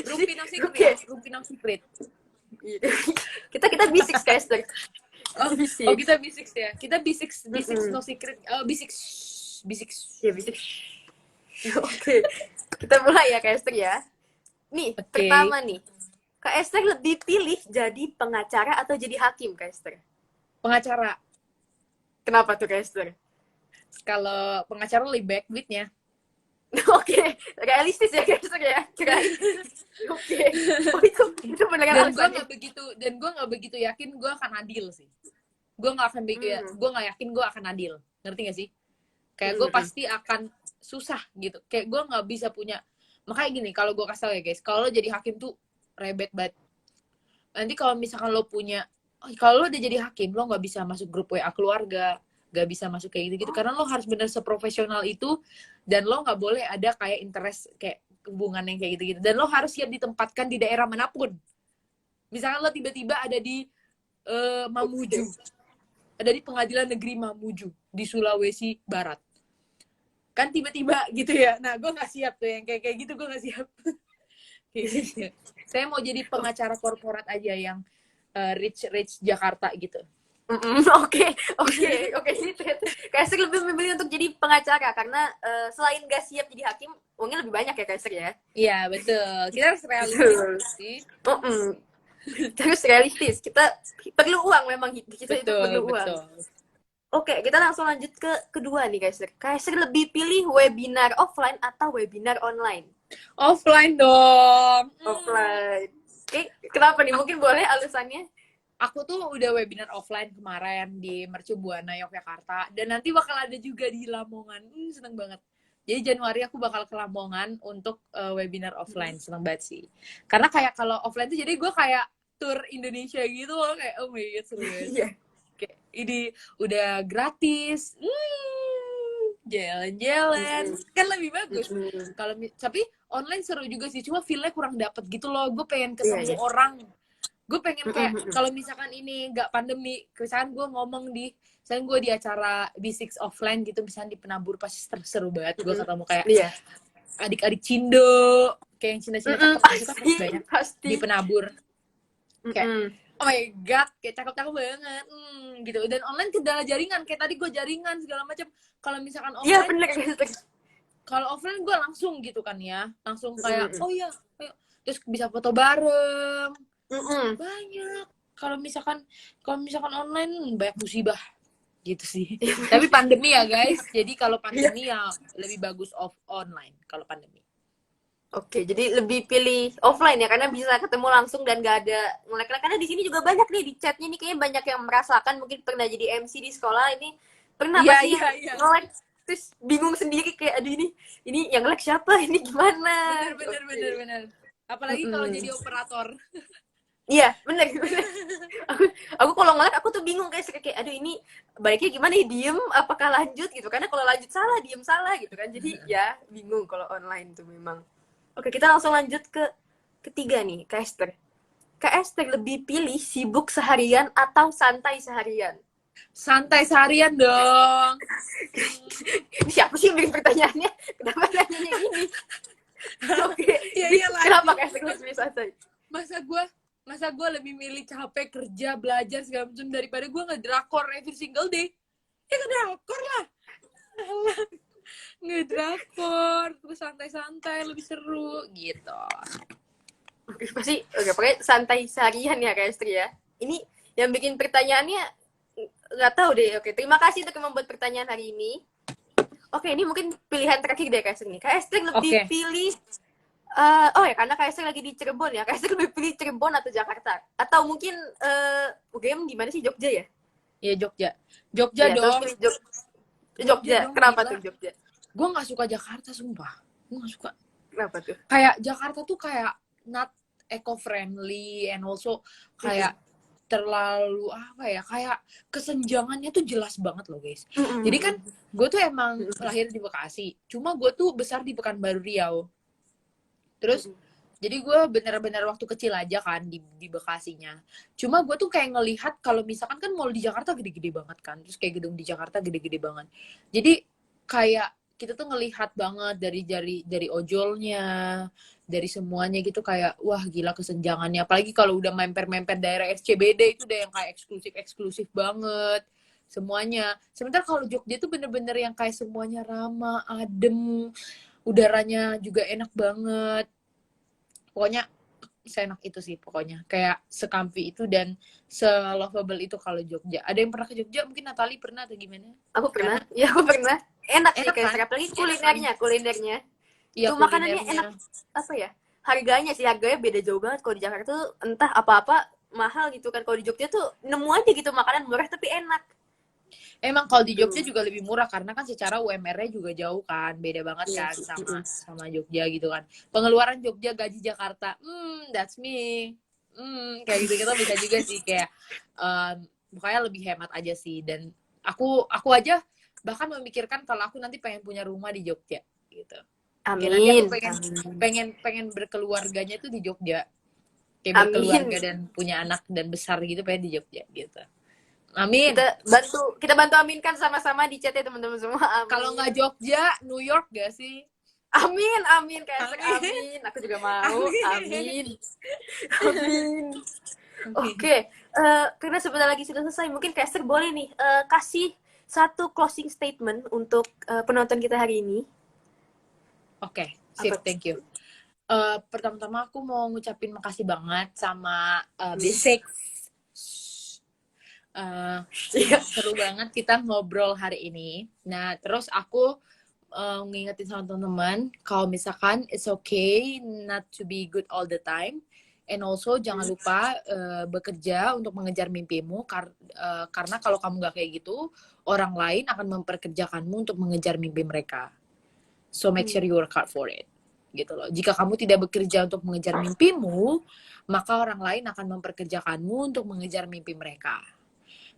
[SPEAKER 3] Rumpi no secret.
[SPEAKER 1] Oke.
[SPEAKER 3] Rumpi no secret.
[SPEAKER 1] kita B6, Kak Esther.
[SPEAKER 3] Oh, kita B6 ya. Kita B6 no secret. B6.
[SPEAKER 1] Ya, B6. Oke. Kita mulai ya, Kak Esther ya. Nih, pertama nih. Kak Esther lebih pilih jadi pengacara atau jadi hakim, Kak Esther?
[SPEAKER 3] Pengacara.
[SPEAKER 1] Kenapa tuh, Kak Esther?
[SPEAKER 3] Kalau pengacara lebih baik duitnya.
[SPEAKER 1] Oke, realistis ya, Kak Esther ya. Oke. Oh, itu beneran alasannya.
[SPEAKER 3] Dan gue nggak begitu yakin gue akan adil sih. Gue nggak akan gue nggak yakin gue akan adil. Ngerti gak sih? Kayak gue pasti akan susah gitu. Kayak gue nggak bisa punya. Makanya gini, kalau gue kasih tau ya guys, kalau lo jadi hakim tuh rebet banget. Nanti kalau misalkan lo kalau lo udah jadi hakim, lo nggak bisa masuk grup WA keluarga, nggak bisa masuk kayak gitu-gitu, karena lo harus bener seprofesional itu, dan lo nggak boleh ada kayak interest, kayak hubungan yang kayak gitu-gitu, dan lo harus siap ditempatkan di daerah manapun. Misalkan lo tiba-tiba ada di Mamuju, ada di Pengadilan Negeri Mamuju, di Sulawesi Barat. Kan tiba-tiba gitu ya, nah gue nggak siap tuh, yang kayak gitu gue nggak siap. Saya mau jadi pengacara korporat aja yang rich Jakarta gitu.
[SPEAKER 1] Oke. Kak Esther lebih memilih untuk jadi pengacara karena selain gak siap jadi hakim, uangnya lebih banyak ya, Kak Esther ya?
[SPEAKER 3] Iya, betul. Kita harus realistis sih.
[SPEAKER 1] Terus realistis. Kita perlu uang memang, kita itu perlu uang.
[SPEAKER 3] Betul.
[SPEAKER 1] Oke, kita langsung lanjut ke kedua nih, Kak Esther. Kak Esther lebih pilih webinar offline atau webinar online?
[SPEAKER 3] Offline dong.
[SPEAKER 1] Offline. Oke, kenapa nih? Mungkin boleh alasannya?
[SPEAKER 3] Aku tuh udah webinar offline kemarin di Mercu Buana Yogyakarta, dan nanti bakal ada juga di Lamongan. Seneng banget. Jadi Januari aku bakal ke Lamongan untuk webinar offline. Seneng banget sih. Karena kayak kalau offline tuh jadi gue kayak tour Indonesia gitu loh, kayak oh my god, seru banget.
[SPEAKER 1] Iya.
[SPEAKER 3] Kayak ini udah gratis. Jalan-jalan kan lebih bagus. Kalau tapi online seru juga sih, cuma feel-nya kurang dapet gitu loh. Gue pengen ketemu orang. Gue pengen kayak kalau misalkan ini nggak pandemi, misalkan gue ngomong misalkan gue di acara B6 offline gitu, misalkan di Penabur, pasti seru banget. Gue ketemu kayak adik-adik Cindo, kayak yang Cina-Cina pasti di Penabur. Kayak oh my god, kayak cakep-cakep banget, gitu. Dan online kendala jaringan, kayak tadi gue jaringan segala macam. Kalau misalkan offline,
[SPEAKER 1] iya bener.
[SPEAKER 3] Kalau offline gue langsung gitu kan ya, langsung kayak oh iya, terus bisa foto bareng, banyak. Kalau misalkan online banyak musibah, gitu sih. Tapi pandemi ya guys, jadi kalau pandemi ya lebih bagus online kalau pandemi.
[SPEAKER 1] Oke, jadi lebih pilih offline ya karena bisa ketemu langsung dan gak ada nge-lag. Karena di sini juga banyak nih di chatnya nih kayaknya banyak yang merasakan mungkin pernah jadi MC di sekolah ini pernah
[SPEAKER 3] Iya,
[SPEAKER 1] pasti yang
[SPEAKER 3] iya, iya.
[SPEAKER 1] nge-lag terus bingung sendiri kayak aduh ini yang lag siapa ini gimana?
[SPEAKER 3] Bener. Apalagi kalau
[SPEAKER 1] Mm-mm.
[SPEAKER 3] jadi operator.
[SPEAKER 1] Iya, bener. Aku kalau nge-lag aku tuh bingung kayak aduh ini baiknya gimana ya diem apakah lanjut gitu karena kalau lanjut salah diem salah gitu kan jadi ya bingung kalau online tuh memang. Oke, kita langsung lanjut ke ketiga nih, Kak Esther. Kak Esther lebih pilih sibuk seharian atau santai seharian?
[SPEAKER 3] Santai seharian dong.
[SPEAKER 1] Siapa sih yang bikin pertanyaannya? Kenapa nanyanya gini? Oke,
[SPEAKER 3] Iya,
[SPEAKER 1] jadi
[SPEAKER 3] iyalah.
[SPEAKER 1] kenapa Kak Esther lebih pilih santai?
[SPEAKER 3] Masa gue lebih milih capek kerja belajar segala macam daripada gue ngedrakor every single day. Ya ngedrakor lah. Alah, ngedrakor terus santai-santai lebih seru gitu.
[SPEAKER 1] Oke, pakai santai seharian ya Kak Esther ya. Ini yang bikin pertanyaannya nggak tahu deh. Oke, terima kasih untuk yang membuat pertanyaan hari ini. Oke, ini mungkin pilihan terakhir deh Kak Esther nih. Kak Esther lebih
[SPEAKER 3] Oke.
[SPEAKER 1] pilih oh ya karena Kak Esther lagi di Cirebon ya. Kak Esther lebih pilih Cirebon atau Jakarta? Atau mungkin UGM di mana sih Jogja ya?
[SPEAKER 3] Ya Jogja
[SPEAKER 1] Iya, terus
[SPEAKER 3] dong.
[SPEAKER 1] pilih Jogja.
[SPEAKER 3] dong,
[SPEAKER 1] Kenapa
[SPEAKER 3] gila.
[SPEAKER 1] tuh Jogja?
[SPEAKER 3] Gue nggak suka Jakarta, sumpah. Gue nggak suka.
[SPEAKER 1] Kenapa tuh?
[SPEAKER 3] Kayak Jakarta tuh kayak not eco-friendly and also kayak terlalu apa ya, kayak kesenjangannya tuh jelas banget loh guys. Jadi kan gue tuh emang lahir di Bekasi, cuma gue tuh besar di Pekanbaru Riau. Terus jadi gue bener-bener waktu kecil aja kan di Bekasinya. Cuma gue tuh kayak ngelihat kalau misalkan kan mall di Jakarta gede-gede banget kan. Terus kayak gedung di Jakarta gede-gede banget. Jadi kayak kita tuh ngelihat banget dari ojolnya, dari semuanya gitu kayak wah gila kesenjangannya. Apalagi kalau udah memper-memper daerah SCBD itu udah yang kayak eksklusif banget semuanya. Sementara kalau Jogja tuh bener-bener yang kayak semuanya ramah, adem, udaranya juga enak banget. Pokoknya seenak itu sih pokoknya. Kayak sekampi itu dan se-lovable itu kalau Jogja. Ada yang pernah ke Jogja? Mungkin Natali pernah atau gimana?
[SPEAKER 1] Aku pernah. Ya, aku pernah. Enak sih
[SPEAKER 3] Enak
[SPEAKER 1] Kak
[SPEAKER 3] kan?
[SPEAKER 1] Esther. Apalagi
[SPEAKER 3] Enak
[SPEAKER 1] kulinernya.
[SPEAKER 3] Iya,
[SPEAKER 1] Tuh makanannya
[SPEAKER 3] kulinernya.
[SPEAKER 1] enak. Apa ya? Harganya beda jauh banget. Kalau di Jakarta tuh entah apa-apa mahal gitu kan. Kalau di Jogja tuh nemu aja gitu makanan murah tapi enak.
[SPEAKER 3] Emang kalau di Jogja juga lebih murah karena kan secara UMR-nya juga jauh kan, beda banget
[SPEAKER 1] Iya
[SPEAKER 3] kan
[SPEAKER 1] sih.
[SPEAKER 3] sama Jogja gitu kan. Pengeluaran Jogja gaji Jakarta, that's me. Kayak gitu kita bisa juga sih kayak pokoknya lebih hemat aja sih. Dan aku aja bahkan memikirkan kalau aku nanti pengen punya rumah di Jogja gitu. Kayak nanti aku pengen berkeluarganya tuh di Jogja. Kayak berkeluarga dan punya anak dan besar gitu pengen di Jogja gitu. Amin.
[SPEAKER 1] Kita bantu aminkan sama-sama di chat ya teman-teman semua. Amin.
[SPEAKER 3] Kalau nggak Jogja, New York gak sih?
[SPEAKER 1] Amin Kak Esther, amin. Aku juga mau. Amin. Oke, karena sebentar lagi sudah selesai, mungkin Kak Esther boleh nih kasih satu closing statement untuk penonton kita hari ini.
[SPEAKER 3] Oke, sip, thank you. Pertama-tama aku mau ngucapin makasih banget sama Basic. Seru banget kita ngobrol hari ini. Nah, terus aku ngingetin sama teman-teman kalau misalkan it's okay not to be good all the time, and also jangan lupa bekerja untuk mengejar mimpimu karena kalau kamu nggak kayak gitu, orang lain akan memperkerjakanmu untuk mengejar mimpi mereka. So make sure you work hard for it. Gitu loh. Jika kamu tidak bekerja untuk mengejar mimpimu, maka orang lain akan memperkerjakanmu untuk mengejar mimpi mereka.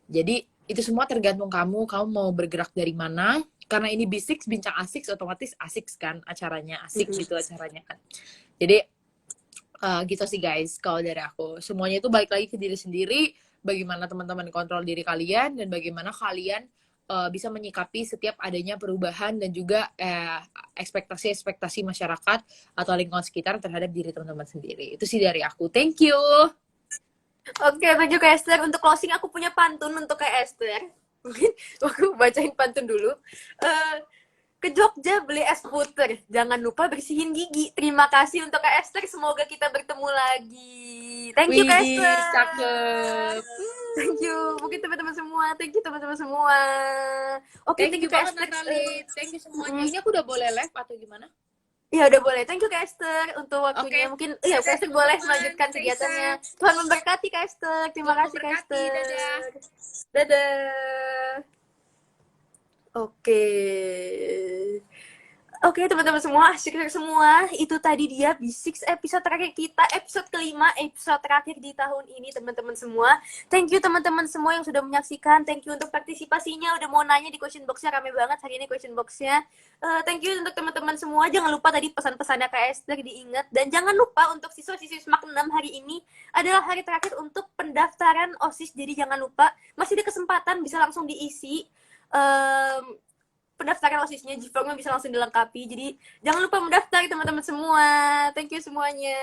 [SPEAKER 3] Jadi itu semua tergantung kamu mau bergerak dari mana. Karena ini B6 bincang asik, otomatis asik kan acaranya, asik gitu acaranya kan. Jadi gitu sih guys kalau dari aku. Semuanya itu balik lagi ke diri sendiri, bagaimana teman-teman kontrol diri kalian dan bagaimana kalian bisa menyikapi setiap adanya perubahan dan juga ekspektasi masyarakat atau lingkungan sekitar terhadap diri teman-teman sendiri. Itu sih dari aku. Thank you.
[SPEAKER 1] Oke, thank you Kak Esther. Untuk closing aku punya pantun untuk Kak Esther. Mungkin aku bacain pantun dulu. Ke Jogja beli es puter. Jangan lupa bersihin gigi. Terima kasih untuk Kak Esther. Semoga kita bertemu lagi. Thank you Kak Esther.
[SPEAKER 3] Cakep.
[SPEAKER 1] Thank you. Mungkin teman-teman semua. Thank you teman-teman semua. Oke,
[SPEAKER 3] Thank you
[SPEAKER 1] Kak
[SPEAKER 3] banget
[SPEAKER 1] Esther.
[SPEAKER 3] Natali. Thank you semuanya. Ini aku udah boleh live atau gimana?
[SPEAKER 1] Ya udah boleh. Thank you Kak Esther untuk waktunya.
[SPEAKER 3] Oke.
[SPEAKER 1] Mungkin iya Kak Esther boleh
[SPEAKER 3] Teman-teman,
[SPEAKER 1] melanjutkan
[SPEAKER 3] stay
[SPEAKER 1] kegiatannya.
[SPEAKER 3] safe.
[SPEAKER 1] Tuhan memberkati Kak Esther. Terima
[SPEAKER 3] Tuhan
[SPEAKER 1] kasih Kak
[SPEAKER 3] memberkati.
[SPEAKER 1] Esther.
[SPEAKER 3] Dadah.
[SPEAKER 1] Dadah. Oke. Oke teman-teman semua, asyik semua. Itu tadi dia B6 episode terakhir kita, episode kelima, episode terakhir di tahun ini teman-teman semua. Thank you teman-teman semua yang sudah menyaksikan. Thank you untuk partisipasinya. Udah mau nanya di question box-nya, rame banget hari ini question box-nya. Thank you untuk teman-teman semua. Jangan lupa tadi pesan-pesannya Kak Esther diingat. Dan jangan lupa untuk siswa-siswi SMAK 6 hari ini adalah hari terakhir untuk pendaftaran OSIS. Jadi jangan lupa, masih ada kesempatan bisa langsung diisi. Pendaftaran OSISnya, G-formnya bisa langsung dilengkapi. Jadi jangan lupa mendaftar teman-teman semua. Thank you semuanya.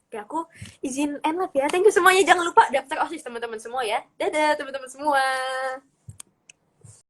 [SPEAKER 1] Oke, aku izin end up ya. Thank you semuanya. Jangan lupa daftar OSIS teman-teman semua ya. Dadah teman-teman semua.